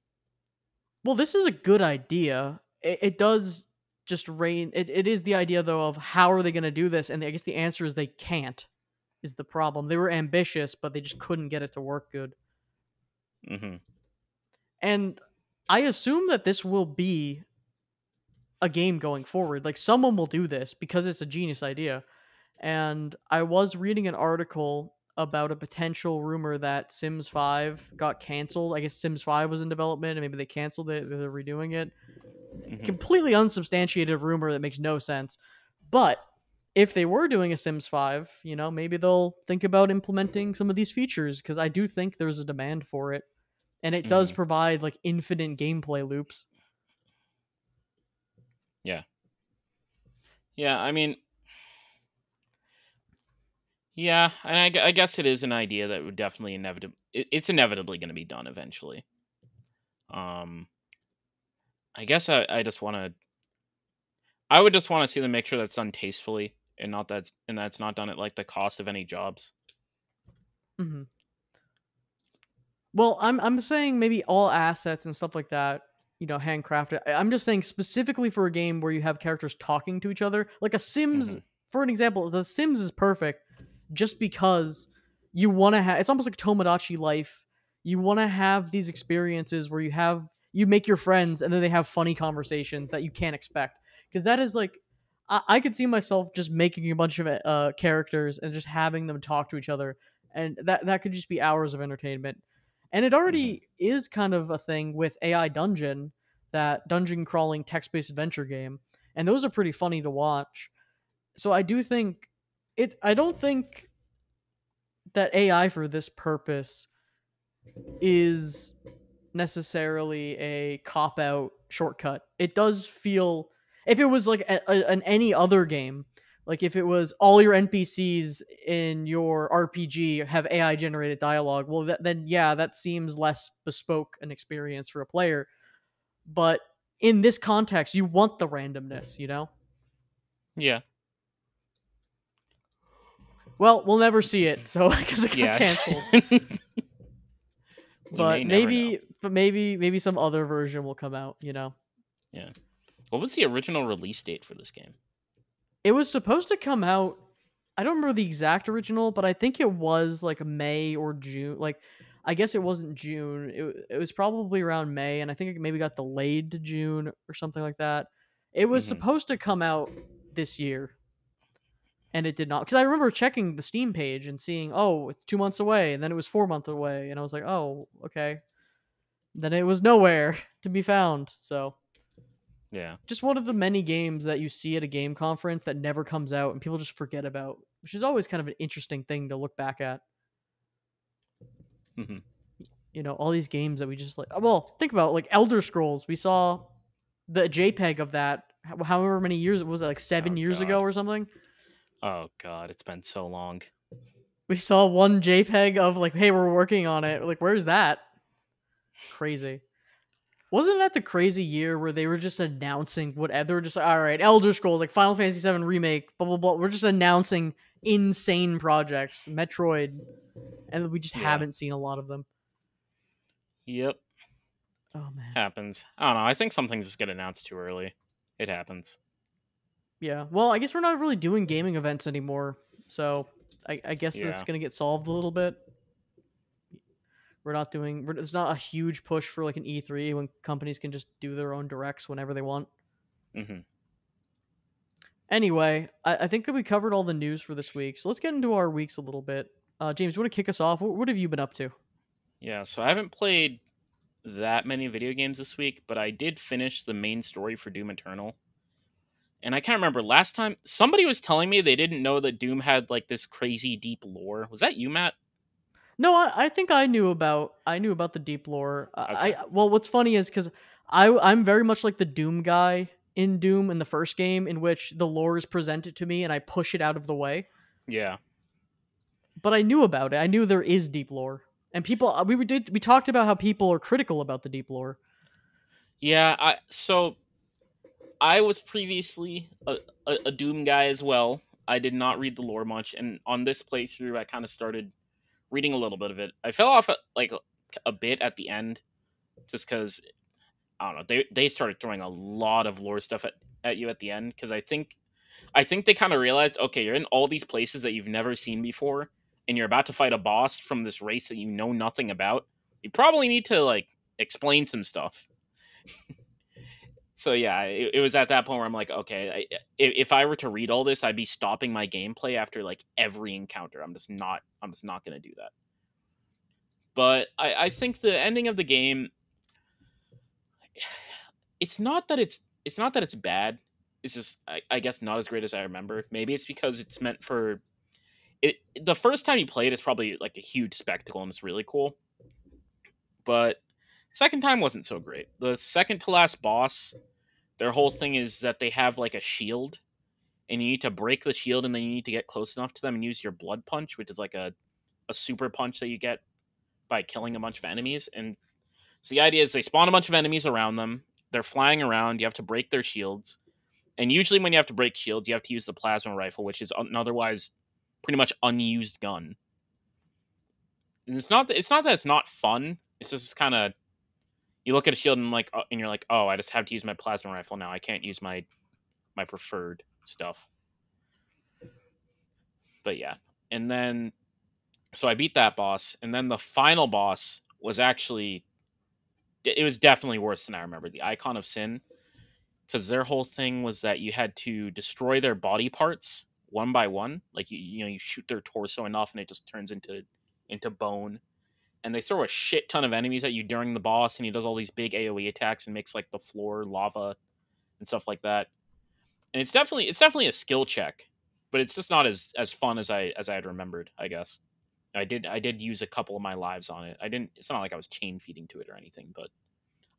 Speaker 1: Well, this is a good idea. It does just rain. It is the idea though of how are they going to do this, and I guess the answer is they can't. Is the problem? They were ambitious, but they just couldn't get it to work good.
Speaker 2: Mhm.
Speaker 1: And I assume that this will be a game going forward. Like someone will do this because it's a genius idea. And I was reading an article about a potential rumor that Sims 5 got canceled. I guess Sims 5 was in development and maybe they canceled it, they're redoing it.
Speaker 2: Mhm.
Speaker 1: Completely unsubstantiated rumor that makes no sense. But if they were doing a Sims 5, maybe they'll think about implementing some of these features because I do think there's a demand for it. And it does
Speaker 2: Mhm.
Speaker 1: provide like infinite gameplay loops.
Speaker 2: Yeah. Yeah, I mean, yeah, and I guess it is an idea that would definitely it's inevitably going to be done eventually. Um I guess I just want to I would just want to see them make sure that's done tastefully and that's not done at like the cost of any jobs.
Speaker 1: Mhm. Well, I'm saying maybe all assets and stuff like that, handcrafted. I'm just saying specifically for a game where you have characters talking to each other, like a Sims.
Speaker 2: Mhm.
Speaker 1: For an example, the Sims is perfect, just because you want to have. It's almost like Tomodachi Life. You want to have these experiences where you make your friends and then they have funny conversations that you can't expect. Because that is like, I could see myself just making a bunch of characters and just having them talk to each other, and that could just be hours of entertainment. And it
Speaker 2: Mhm.
Speaker 1: already is kind of a thing with AI Dungeon, that dungeon crawling text based adventure game. And those are pretty funny to watch. So I do think I don't think that AI for this purpose is necessarily a cop out shortcut. It does feel, if it was like an any other game, like if it was all your NPCs in your RPG have AI generated dialogue, well then yeah, that seems less bespoke an experience for a player. But in this context, you want the randomness.
Speaker 2: Yeah.
Speaker 1: Well, we'll never see it, so because it got
Speaker 2: Yeah.
Speaker 1: canceled.
Speaker 2: We may never know.
Speaker 1: But maybe some other version will come out.
Speaker 2: Yeah. What was the original release date for this game?
Speaker 1: It was supposed to come out. I don't remember the exact original, but I think it was like May or June. Like, I guess it wasn't June. It was probably around May, and I think it maybe got delayed to June or something like that. It was
Speaker 2: Mhm.
Speaker 1: supposed to come out this year, and it did not. Because I remember checking the Steam page and seeing, oh, it's 2 months away, and then it was 4 months away, and I was like, oh, okay. Then it was nowhere to be found. So
Speaker 2: Yeah.
Speaker 1: just one of the many games that you see at a game conference that never comes out and people just forget about, which is always kind of an interesting thing to look back at.
Speaker 2: Mhm.
Speaker 1: All these games that we just like. Well, think about like Elder Scrolls. We saw the JPEG of that. However many years was it, like seven
Speaker 2: Oh
Speaker 1: years ago
Speaker 2: god.
Speaker 1: or something?
Speaker 2: Oh god, it's been so long.
Speaker 1: We saw one JPEG of like, hey, we're working on it. Like, where's that? Crazy. Wasn't that the crazy year where they were just announcing whatever? They were just like, all right, Elder Scrolls, like Final Fantasy VII Remake, blah, blah, blah. We're just announcing insane projects, Metroid, and we just
Speaker 2: Yeah.
Speaker 1: haven't seen a lot of them.
Speaker 2: Yep.
Speaker 1: Oh, man.
Speaker 2: Happens. I don't know. I think some things just get announced too early. It happens.
Speaker 1: Yeah. Well, I guess we're not really doing gaming events anymore. So I guess that's
Speaker 2: Yeah.
Speaker 1: going to get solved a little bit. We're not doing. It's not a huge push for like an E3 when companies can just do their own directs whenever they want.
Speaker 2: Hmm.
Speaker 1: Anyway, I think that we covered all the news for this week, so let's get into our weeks a little bit. James, you want to kick us off? What have you been up to?
Speaker 2: Yeah, so I haven't played that many video games this week, but I did finish the main story for Doom Eternal. And I can't remember last time somebody was telling me they didn't know that Doom had like this crazy deep lore. Was that you, Matt?
Speaker 1: No, I think I knew about the deep lore.
Speaker 2: Okay.
Speaker 1: Well, what's funny is because I'm very much like the Doom guy in Doom in the first game, in which the lore is presented to me and I push it out of the way.
Speaker 2: Yeah.
Speaker 1: But I knew about it. I knew there is deep lore, and people we talked about how people are critical about the deep lore.
Speaker 2: Yeah, I was previously a Doom guy as well. I did not read the lore much, and on this playthrough, I kind of started reading a little bit of it. I fell off like a bit at the end, just because I don't know. They started throwing a lot of lore stuff at you at the end because I think they kind of realized, okay, you're in all these places that you've never seen before, and you're about to fight a boss from this race that you know nothing about. You probably need to like explain some stuff. So yeah, it was at that point where I'm like, okay, if I were to read all this, I'd be stopping my gameplay after like every encounter. I'm just not gonna do that. But I think the ending of the game, it's not that it's bad. It's just I guess not as great as I remember. Maybe it's because it's meant for it. The first time you play it is probably like a huge spectacle and it's really cool. But second time wasn't so great. The second to last boss, their whole thing is that they have like a shield, and you need to break the shield, and then you need to get close enough to them and use your blood punch, which is like a super punch that you get by killing a bunch of enemies. And so the idea is they spawn a bunch of enemies around them. They're flying around. You have to break their shields. And usually when you have to break shields, you have to use the plasma rifle, which is an otherwise pretty much unused gun. And it's not that it's not fun. It's just kind of you look at a shield and and you're like, oh, I just have to use my plasma rifle now. I can't use my preferred stuff. But yeah, and then so I beat that boss, and then the final boss was actually it was definitely worse than I remember. The Icon of Sin, because their whole thing was that you had to destroy their body parts one by one. Like you shoot their torso enough, and it just turns into bone. And they throw a shit ton of enemies at you during the boss, and he does all these big AOE attacks and makes like the floor lava and stuff like that. And it's definitely a skill check, but it's just not as fun as I had remembered. I guess I did use a couple of my lives on it. I didn't. It's not like I was chain feeding to it or anything, but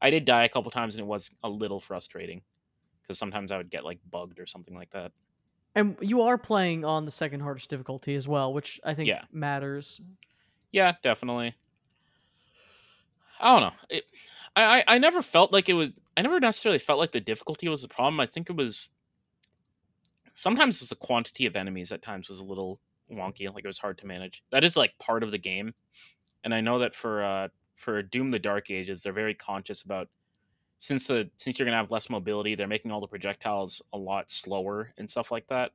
Speaker 2: I did die a couple times, and it was a little frustrating because sometimes I would get like bugged or something like that.
Speaker 1: And you are playing on the second hardest difficulty as well, which I think
Speaker 2: Yeah,
Speaker 1: matters.
Speaker 2: yeah, definitely. I don't know. I never felt like it was. I never necessarily felt like the difficulty was the problem. I think it was sometimes it's the quantity of enemies at times was a little wonky. Like it was hard to manage. That is like part of the game, and I know that for Doom: The Dark Ages, they're very conscious about since you're gonna have less mobility, they're making all the projectiles a lot slower and stuff like that.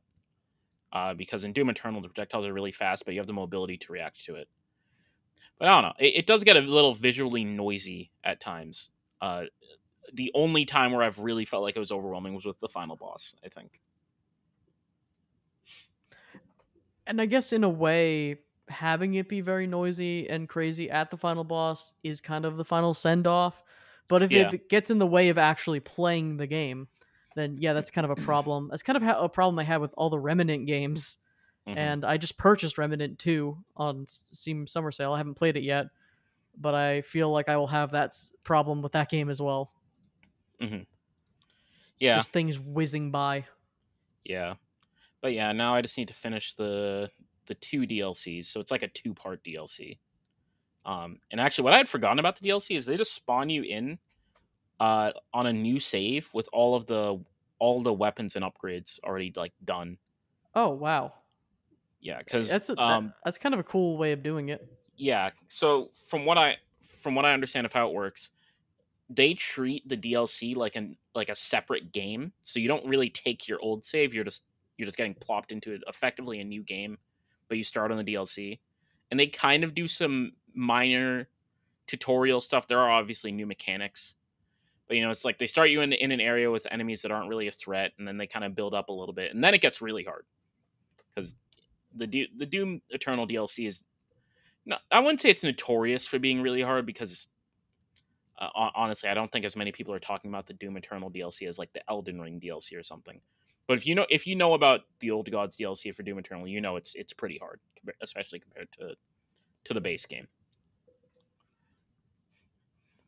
Speaker 2: Because in Doom Eternal, the projectiles are really fast, but you have the mobility to react to it. But I don't know. It does get a little visually noisy at times. Uh, the only time where I've really felt like it was overwhelming was with the final boss, I think.
Speaker 1: And I guess in a way, having it be very noisy and crazy at the final boss is kind of the final send off. But if
Speaker 2: Yeah.
Speaker 1: it gets in the way of actually playing the game, then yeah, that's kind of a problem. That's kind of a problem I had with all the Remnant games.
Speaker 2: Hmm.
Speaker 1: And I just purchased Remnant 2 on Steam Summer Sale. I haven't played it yet, but I feel like I will have that problem with that game as well.
Speaker 2: Hmm. Yeah.
Speaker 1: Just things whizzing by.
Speaker 2: Yeah. But yeah, now I just need to finish the two DLCs. So it's like a two-part DLC. And actually, what I had forgotten about the DLC is they just spawn you in on a new save with all the weapons and upgrades already like done.
Speaker 1: Oh wow,
Speaker 2: Yeah, because
Speaker 1: that's kind of a cool way of doing it.
Speaker 2: yeah. So from what I understand of how it works, they treat the DLC like a separate game. So you don't really take your old save. You're just getting plopped into effectively a new game, but you start on the DLC, and they kind of do some minor tutorial stuff. There are obviously new mechanics, but it's like they start you in an area with enemies that aren't really a threat, and then they kind of build up a little bit, and then it gets really hard because the Doom Eternal DLC is not. I wouldn't say it's notorious for being really hard because honestly, I don't think as many people are talking about the Doom Eternal DLC as like the Elden Ring DLC or something. But if you know about the Old Gods DLC for Doom Eternal, it's pretty hard, especially compared to the base game.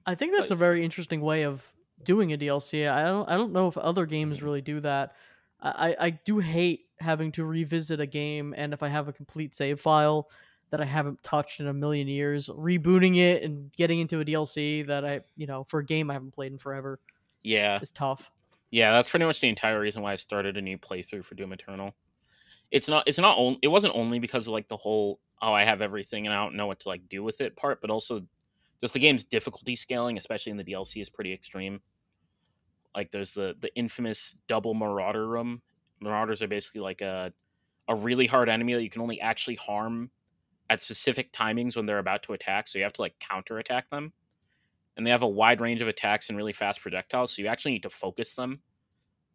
Speaker 1: I think that's
Speaker 2: But
Speaker 1: a very interesting way of doing a DLC. I don't know if other games really do that. I do hate having to revisit a game, and if I have a complete save file that I haven't touched in a million years, rebooting it and getting into a DLC that for a game I haven't played in forever
Speaker 2: yeah,
Speaker 1: is tough.
Speaker 2: yeah, that's pretty much the entire reason why I started a new playthrough for Doom Eternal. It wasn't only because of like the whole I have everything and I don't know what to like do with it part, but also just the game's difficulty scaling, especially in the DLC, is pretty extreme. Like there's the infamous double Marauder room. Marauders are basically like a really hard enemy that you can only actually harm at specific timings when they're about to attack. So you have to like counter attack them. And they have a wide range of attacks and really fast projectiles, so you actually need to focus them.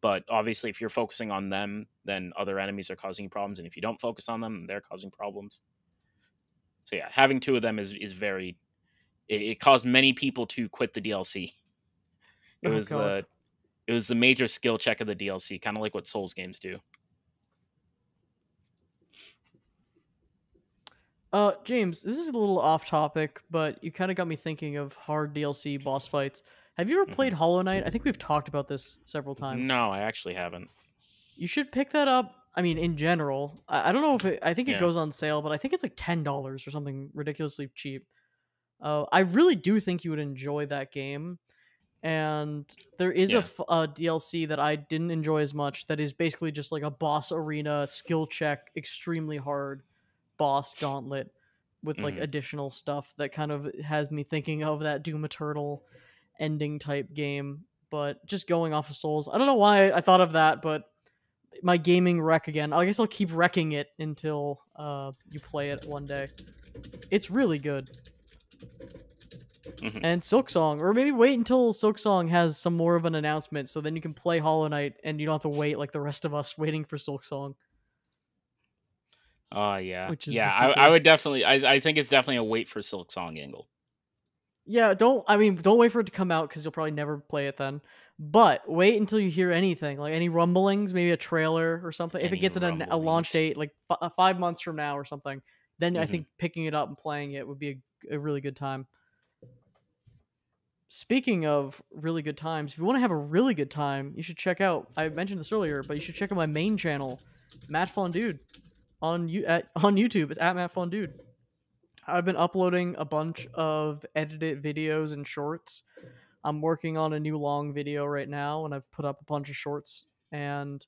Speaker 2: But obviously, if you're focusing on them, then other enemies are causing problems. And if you don't focus on them, they're causing problems. So yeah, having two of them is very. It caused many people to quit the DLC. It
Speaker 1: Oh
Speaker 2: was
Speaker 1: god.
Speaker 2: the major skill check of the DLC, kind of like what Souls games do.
Speaker 1: James, this is a little off topic, but you kind of got me thinking of hard DLC boss fights. Have you ever played
Speaker 2: Hmm.
Speaker 1: Hollow Knight? I think we've talked about this several times.
Speaker 2: No, I actually haven't.
Speaker 1: You should pick that up. I mean, in general, I don't know if I think it
Speaker 2: Yeah,
Speaker 1: goes on sale, but I think it's like $10 or something ridiculously cheap. I really do think you would enjoy that game. And there is
Speaker 2: yeah.
Speaker 1: a DLC that I didn't enjoy as much. That is basically just like a boss arena skill check, extremely hard boss gauntlet with like
Speaker 2: Hmm.
Speaker 1: additional stuff that kind of has me thinking of that Doom Eternal ending type game. But just going off of Souls, I don't know why I thought of that, but my gaming wreck again. I guess I'll keep wrecking it until you play it one day. It's really good.
Speaker 2: Hmm.
Speaker 1: And Silksong, or maybe wait until Silksong has some more of an announcement, so then you can play Hollow Knight and you don't have to wait like the rest of us waiting for Silksong,
Speaker 2: Oh yeah,
Speaker 1: which is
Speaker 2: yeah.
Speaker 1: the
Speaker 2: I
Speaker 1: sequel.
Speaker 2: would definitely. I think it's definitely a wait for Silk Song angle.
Speaker 1: Yeah, don't wait for it to come out because you'll probably never play it then. But wait until you hear anything, like any rumblings, maybe a trailer or something. If it
Speaker 2: Any
Speaker 1: gets a launch
Speaker 2: rumblings?
Speaker 1: date, like 5 months from now or something, then I
Speaker 2: Hmm.
Speaker 1: think picking it up and playing it would be a really good time. Speaking of really good times, if you want to have a really good time, you should check out. I mentioned this earlier, but you should check out my main channel, Matt Fun Dude, on YouTube. It's at Matt Fun Dude. I've been uploading a bunch of edited videos and shorts. I'm working on a new long video right now, and I've put up a bunch of shorts. And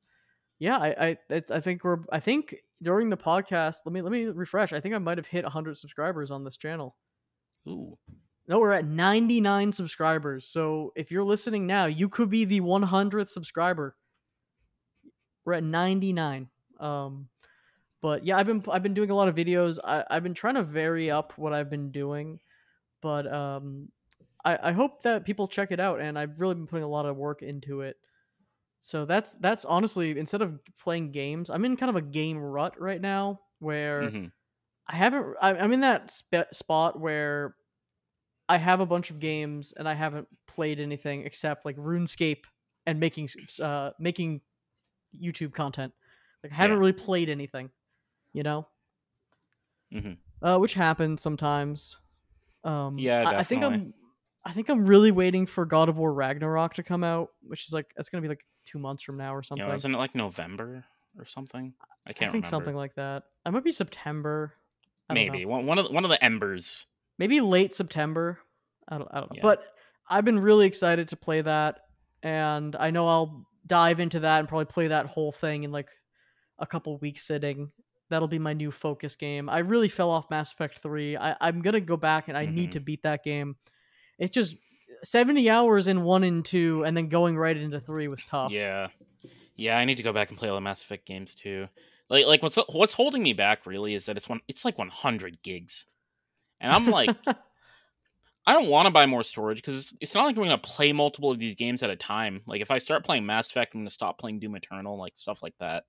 Speaker 1: yeah, I think during the podcast, let me refresh. I think I might have hit 100 subscribers on this channel.
Speaker 2: Ooh.
Speaker 1: No, we're at 99 subscribers. So if you're listening now, you could be the 100th subscriber. We're at 99. Um, but yeah, I've been doing a lot of videos. I've been trying to vary up what I've been doing, but I hope that people check it out. And I've really been putting a lot of work into it. So that's honestly, instead of playing games, I'm in kind of a game rut right now where
Speaker 2: Hmm.
Speaker 1: I'm in that spot where I have a bunch of games and I haven't played anything except like RuneScape and making YouTube content. Like I haven't
Speaker 2: Yeah.
Speaker 1: really played anything, you know,
Speaker 2: Hmm.
Speaker 1: which happens sometimes.
Speaker 2: Yeah,
Speaker 1: I think
Speaker 2: definitely.
Speaker 1: I'm really waiting for God of War Ragnarok to come out, which is like that's gonna be like 2 months from now or something.
Speaker 2: Isn't it like November or something? I
Speaker 1: I
Speaker 2: can't
Speaker 1: think something
Speaker 2: remember.
Speaker 1: like that. It might be September. I don't know.
Speaker 2: Maybe one of the embers.
Speaker 1: Maybe late September. I don't know.
Speaker 2: Yeah.
Speaker 1: But I've been really excited to play that, and I know I'll dive into that and probably play that whole thing in like a couple weeks sitting. That'll be my new focus game. I really fell off Mass Effect 3. I'm gonna go back and I need
Speaker 2: Hmm.
Speaker 1: to beat that game. It's just 70 hours in 1 and 2 and then going right into 3 was tough.
Speaker 2: Yeah. Yeah. I need to go back and play all the Mass Effect games too. Like what's holding me back really is that it's like 100 gigs, and I'm like I don't want to buy more storage because it's not like I'm going to play multiple of these games at a time. Like if I start playing Mass Effect, I'm going to stop playing Doom Eternal, like stuff like that.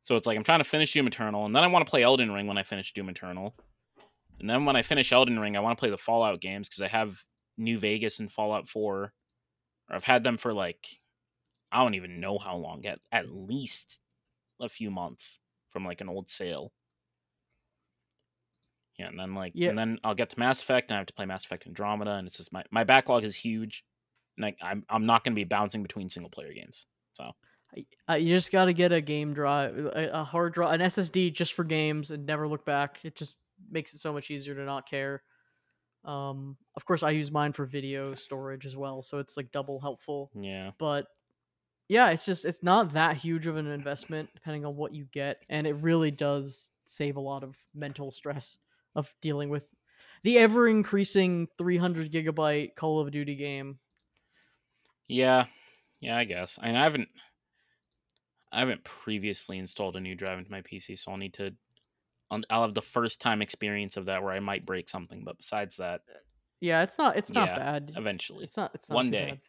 Speaker 2: So it's like I'm trying to finish Doom Eternal, and then I want to play Elden Ring when I finish Doom Eternal. And then when I finish Elden Ring, I want to play the Fallout games because I have New Vegas and Fallout 4. Or I've had them for like, I don't even know how long, at least a few months from like an old sale. Yeah, and then
Speaker 1: Yeah,
Speaker 2: I'll get to Mass Effect and I have to play Mass Effect Andromeda, and it's just my backlog is huge. And I'm not going to be bouncing between single player games. So
Speaker 1: you just got to get a game drive, a hard drive, an SSD just for games, and never look back. It just makes it so much easier to not care. Of course, I use mine for video storage as well, so it's like double helpful.
Speaker 2: yeah.
Speaker 1: But yeah, it's not that huge of an investment depending on what you get, and it really does save a lot of mental stress of dealing with the ever increasing 300 gigabyte Call of Duty game.
Speaker 2: Yeah, yeah, I guess. I haven't previously installed a new drive into my PC, so I'll have the first time experience of that where I might break something. But besides that,
Speaker 1: Yeah, it's not
Speaker 2: yeah,
Speaker 1: bad.
Speaker 2: eventually,
Speaker 1: It's not
Speaker 2: one
Speaker 1: too
Speaker 2: day,
Speaker 1: bad.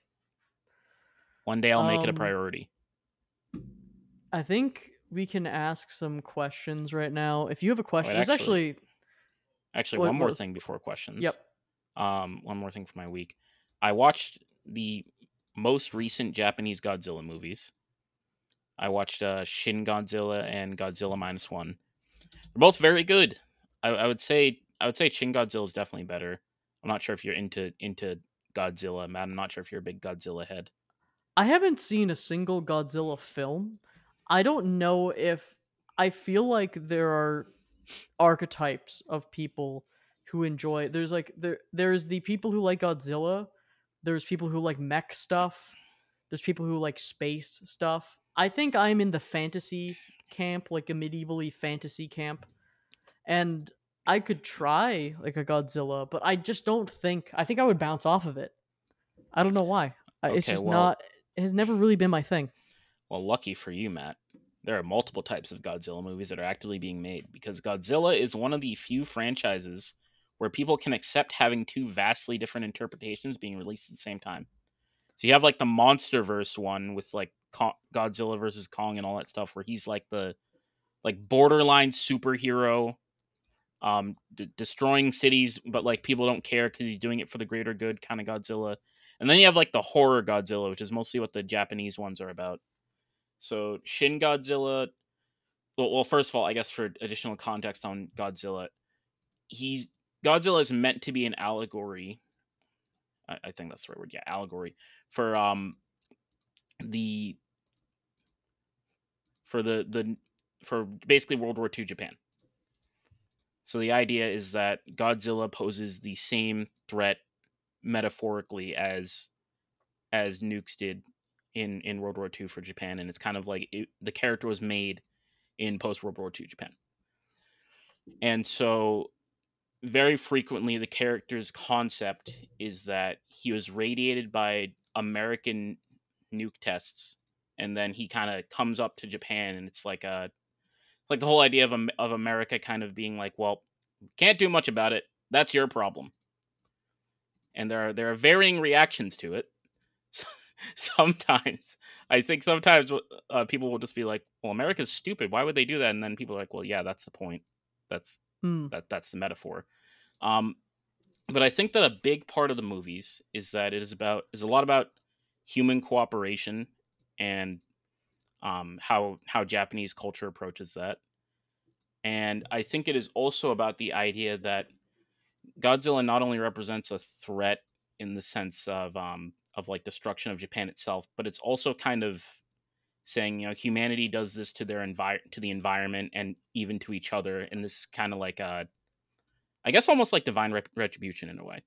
Speaker 2: one day I'll make it a
Speaker 1: Um,
Speaker 2: priority.
Speaker 1: I think we can ask some questions right now. If you have a
Speaker 2: Oh, wait,
Speaker 1: question, there's actually
Speaker 2: one more
Speaker 1: what's
Speaker 2: thing before questions.
Speaker 1: yep.
Speaker 2: One more thing for my week. I watched the most recent Japanese Godzilla movies. I watched Shin Godzilla and Godzilla Minus One. They're both very good. I would say Shin Godzilla is definitely better. I'm not sure if you're into Godzilla, Matt. I'm not sure if you're a big Godzilla head.
Speaker 1: I haven't seen a single Godzilla film. I don't know if I feel like there are archetypes of people who enjoy there's the people who like Godzilla, there's people who like mech stuff, there's people who like space stuff. I think I'm in the fantasy camp, like a medievally fantasy camp, and I could try like a Godzilla, but I just don't think I think I would bounce off of it. I don't know why. It's
Speaker 2: Okay,
Speaker 1: just
Speaker 2: well,
Speaker 1: not. It has never really been my thing.
Speaker 2: lucky for you, Matt. There are multiple types of Godzilla movies that are actively being made because Godzilla is one of the few franchises where people can accept having two vastly different interpretations being released at the same time. So you have like the MonsterVerse one with like Godzilla versus Kong and all that stuff, where he's like the borderline superhero, destroying cities, but like people don't care because he's doing it for the greater good, kind of Godzilla. And then you have like the horror Godzilla, which is mostly what the Japanese ones are about. So Shin Godzilla. Well, first of all, I guess for additional context on Godzilla, he's Godzilla is meant to be an allegory. I think that's the right word. Yeah, allegory for the the for basically World War II Japan. So the idea is that Godzilla poses the same threat metaphorically as nukes did in World War II for Japan, and it's kind of like the character was made in post World War II Japan, and so very frequently the character's concept is that he was radiated by American nuke tests, and then he kind of comes up to Japan, and it's like the whole idea of America kind of being like, well, can't do much about it. That's your problem. And there are varying reactions to it. Sometimes I think sometimes people will just be like, well, America's stupid. Why would they do that? And then people are like, well, yeah, that's the point. That's
Speaker 1: Hmm.
Speaker 2: that's the metaphor. Um, but I think that a big part of the movies is that it is a lot about human cooperation and how Japanese culture approaches that. And I think it is also about the idea that Godzilla not only represents a threat in the sense of like destruction of Japan itself, but it's also kind of saying, humanity does this to to the environment and even to each other, and this is kind of like I guess almost like divine retribution in a way.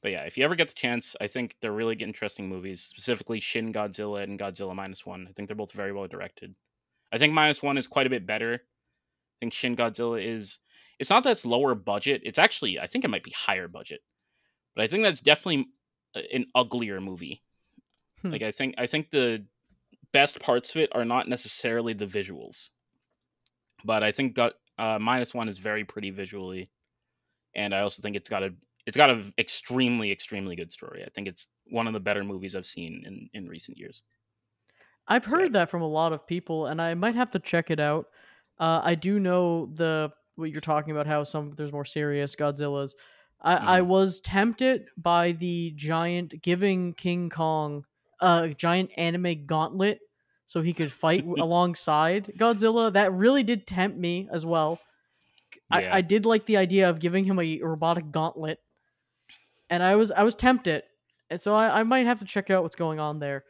Speaker 2: But yeah, if you ever get the chance, I think they're really interesting movies. Specifically, Shin Godzilla and Godzilla Minus One. I think they're both very well directed. I think Minus One is quite a bit better. I think Shin Godzilla is. It's not that it's lower budget. It's actually, I think it might be higher budget. But I think that's definitely an uglier movie.
Speaker 1: Hmm.
Speaker 2: Like I think the best parts of it are not necessarily the visuals, but I think Minus One is very pretty visually, and I also think it's got a extremely good story. I think it's one of the better movies I've seen in recent years.
Speaker 1: I've
Speaker 2: So yeah.
Speaker 1: heard that from a lot of people, and I might have to check it out. I do know what you're talking about, how some there's more serious Godzillas. I
Speaker 2: Hmm.
Speaker 1: was tempted by the giant giving King Kong a giant anime gauntlet so he could fight alongside Godzilla. That really did tempt me as well. I
Speaker 2: Yeah.
Speaker 1: did like the idea of giving him a robotic gauntlet, and I was tempted, and so I might have to check out what's going on there.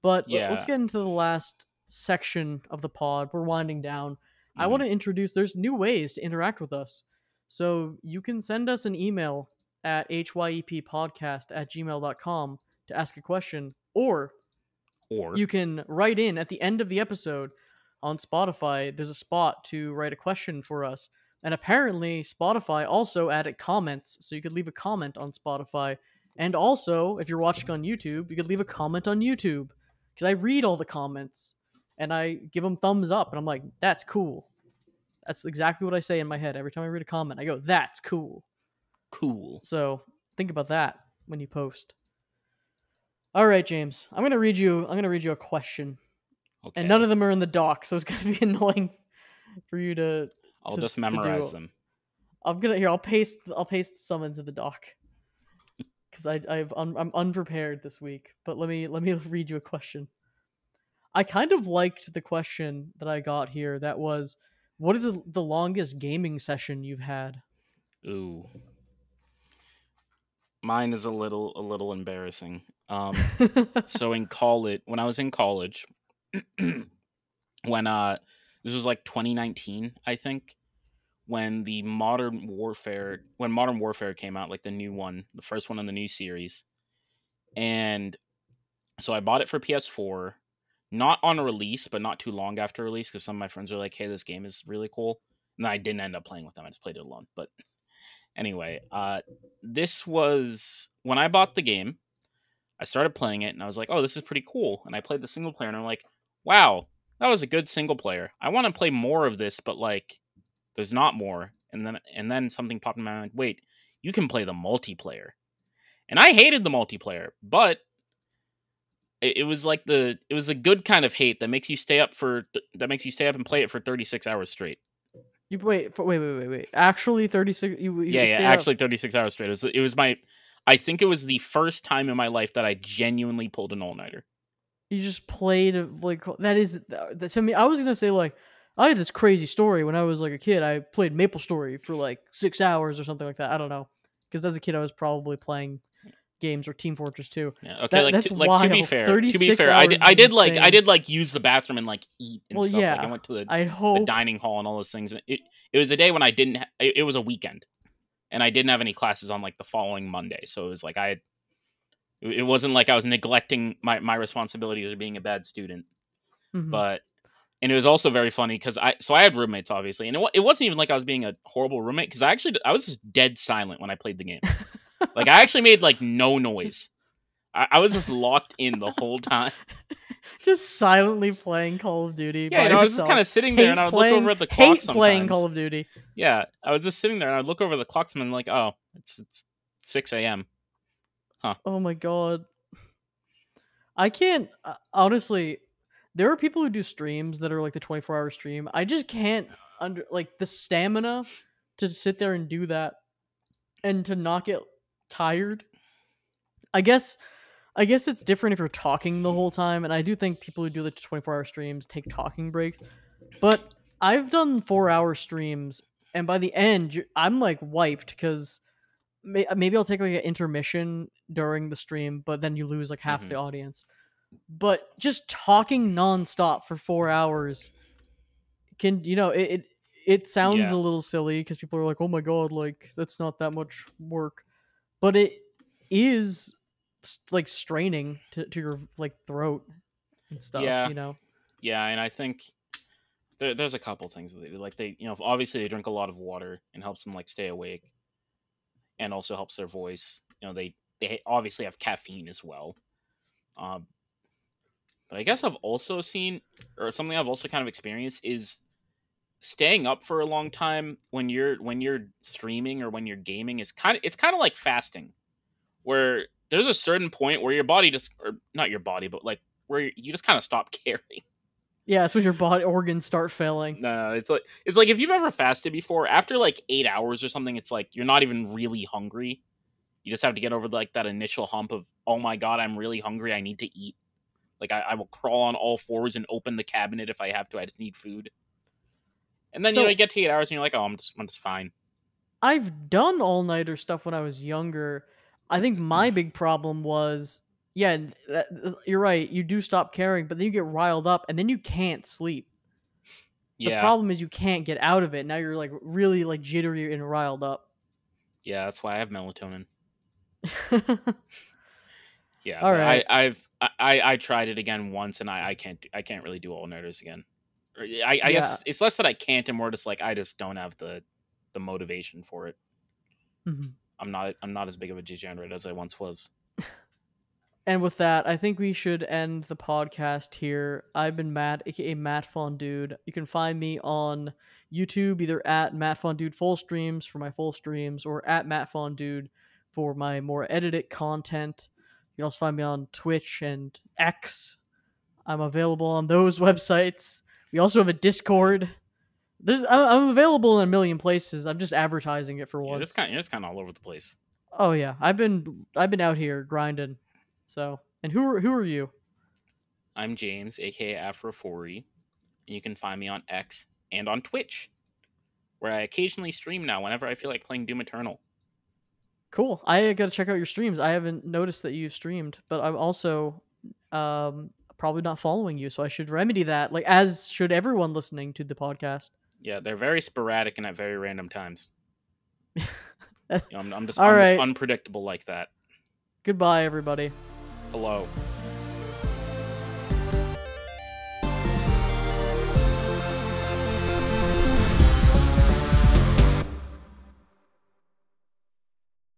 Speaker 1: But let's
Speaker 2: Yeah.
Speaker 1: get into the last section of the pod. We're winding down. I
Speaker 2: Hmm.
Speaker 1: want to introduce. There's new ways to interact with us, so you can send us an email at hyeppodcast@gmail.com to ask a question, or
Speaker 2: Or
Speaker 1: you can write in at the end of the episode on Spotify. There's a spot to write a question for us. And apparently, Spotify also added comments, so you could leave a comment on Spotify. And also, if you're watching on YouTube, you could leave a comment on YouTube. Because I read all the comments and I give them thumbs up, and I'm like, that's cool. That's exactly what I say in my head every time I read a comment. I go, that's cool.
Speaker 2: cool.
Speaker 1: So think about that when you post. All right, James. I'm gonna read you a question, and none
Speaker 2: Okay.
Speaker 1: of them are in the doc, so it's gonna be annoying for you to
Speaker 2: I'll
Speaker 1: to
Speaker 2: just
Speaker 1: to
Speaker 2: memorize
Speaker 1: do.
Speaker 2: them.
Speaker 1: I'll paste some into the doc because I'm unprepared this week. But let me read you a question. I kind of liked the question that I got here. That was, what is the longest gaming session you've had?
Speaker 2: Ooh. Mine is a little embarrassing. So in college, when I was in college, when this was like 2019, I think, when Modern Warfare came out, like the new one, the first one in the new series. And so I bought it for PS4, not on release, but not too long after release, because some of my friends were like, "Hey, this game is really cool." And I didn't end up playing with them. I just played it alone. But anyway, this was when I bought the game. I started playing it and I was like, "Oh, this is pretty cool." And I played the single player and I'm like, "Wow, that was a good single player. I want to play more of this, but like there's not more." And then something popped in my mind. Wait, you can play the multiplayer. And I hated the multiplayer, but it was like it was a good kind of hate that makes you stay up and play it for 36 hours straight.
Speaker 1: You wait. Actually, 36.
Speaker 2: Yeah,
Speaker 1: You
Speaker 2: yeah,
Speaker 1: stayed up.
Speaker 2: actually 36 hours straight. It was my I think it was the first time in my life that I genuinely pulled an all-nighter.
Speaker 1: You just played like that is that to me. I was gonna say like I had this crazy story when I was like a kid. I played Maple Story for like 6 hours or something like that. I don't know, because as a kid I was probably playing games or Team Fortress 2.
Speaker 2: Yeah. Okay.
Speaker 1: That's
Speaker 2: To be
Speaker 1: wild.
Speaker 2: fair,
Speaker 1: Thirty
Speaker 2: to be
Speaker 1: six
Speaker 2: fair, I did,
Speaker 1: hours
Speaker 2: I
Speaker 1: is
Speaker 2: did like I
Speaker 1: insane.
Speaker 2: did like use the bathroom and like eat and
Speaker 1: Well,
Speaker 2: stuff. Like I
Speaker 1: yeah,
Speaker 2: went to
Speaker 1: I'd
Speaker 2: the
Speaker 1: hope.
Speaker 2: dining hall and all those things. It was a day when I didn't. It was a weekend, and I didn't have any classes on like the following Monday. So it was like it wasn't like I was neglecting my responsibilities of being a bad student.
Speaker 1: Hmm.
Speaker 2: But and it was also very funny because I had roommates obviously, and it wasn't even like I was being a horrible roommate because I was just dead silent when I played the game. Like I actually made like no
Speaker 1: just
Speaker 2: noise. I was just locked in the whole time.
Speaker 1: just silently playing Call of Duty
Speaker 2: Yeah,
Speaker 1: by
Speaker 2: I was just kind
Speaker 1: yourself.
Speaker 2: of sitting there, and I would look over at the clock
Speaker 1: Hate playing Call
Speaker 2: sometimes.
Speaker 1: of Duty.
Speaker 2: Yeah, I was just sitting there, and I'd look over the clock and I'm like, oh, it's 6 a.m. Huh?
Speaker 1: Oh my god. I can't honestly. There are people who do streams that are like the 24-hour stream. I just can't under like the stamina to sit there and do that and to not get tired. I guess I guess it's different if you're talking the whole time, and I do think people who do the 24-hour streams take talking breaks. But I've done 4-hour streams, and by the end, I'm like wiped because maybe I'll take like an intermission during the stream, but then you lose like half the
Speaker 2: Hmm.
Speaker 1: audience. But just talking nonstop for 4 hours can it sounds
Speaker 2: Yeah,
Speaker 1: a little silly because people are like, oh my god, like that's not that much work, but it is like straining to your like throat and stuff,
Speaker 2: yeah,
Speaker 1: you know.
Speaker 2: yeah. And I think there's a couple things that they do. Like obviously they drink a lot of water and helps them like stay awake, and also helps their voice. They obviously have caffeine as well. Um, but I guess I've also seen, or something I've also kind of experienced is staying up for a long time when you're streaming or when you're gaming is kind of like fasting, where there's a certain point where your body just, or not your body, but like where you just kind of stop caring.
Speaker 1: Yeah, it's when your body organs start failing.
Speaker 2: No, it's like if you've ever fasted before, after like 8 hours or something, it's like you're not even really hungry. You just have to get over like that initial hump of, oh my god, I'm really hungry. I need to eat. Like I will crawl on all fours and open the cabinet if I have to. I just need food. And then
Speaker 1: So
Speaker 2: you get to 8 hours and you're like, oh, I'm just fine.
Speaker 1: I've done all nighter stuff when I was younger. I think my big problem was, yeah, you're right. You do stop caring, but then you get riled up, and then you can't sleep. The
Speaker 2: Yeah,
Speaker 1: problem is you can't get out of it. Now you're like really like jittery and riled up.
Speaker 2: yeah, that's why I have melatonin. Yeah,
Speaker 1: All
Speaker 2: but
Speaker 1: right.
Speaker 2: I tried it again once, and I can't really do all nighters again. I
Speaker 1: Yeah.
Speaker 2: guess it's less that I can't, and more just like I just don't have the motivation for it.
Speaker 1: Mhm.
Speaker 2: I'm not as big of a degenerate as I once was.
Speaker 1: And with that, I think we should end the podcast here. I've been Matt, aka Matt Fun Dude. You can find me on YouTube either at Matt Fun Dude full streams for my full streams, or at Matt Fun Dude for my more edited content. You can also find me on Twitch and X. I'm available on those websites. We also have a Discord. I'm available in a million places. I'm just advertising it for
Speaker 2: You're just
Speaker 1: once.
Speaker 2: kind you're just kind of all over the place.
Speaker 1: Oh yeah, I've been out here grinding. So, and who are you?
Speaker 2: I'm James, aka Afro40, and you can find me on X and on Twitch, where I occasionally stream now whenever I feel like playing Doom Eternal.
Speaker 1: Cool. I gotta check out your streams. I haven't noticed that you've streamed, but I'm also probably not following you, so I should remedy that. Like as should everyone listening to the podcast.
Speaker 2: Yeah, they're very sporadic and at very random times. I'm just
Speaker 1: All
Speaker 2: I'm just
Speaker 1: right.
Speaker 2: unpredictable like that.
Speaker 1: Goodbye, everybody.
Speaker 2: Hello.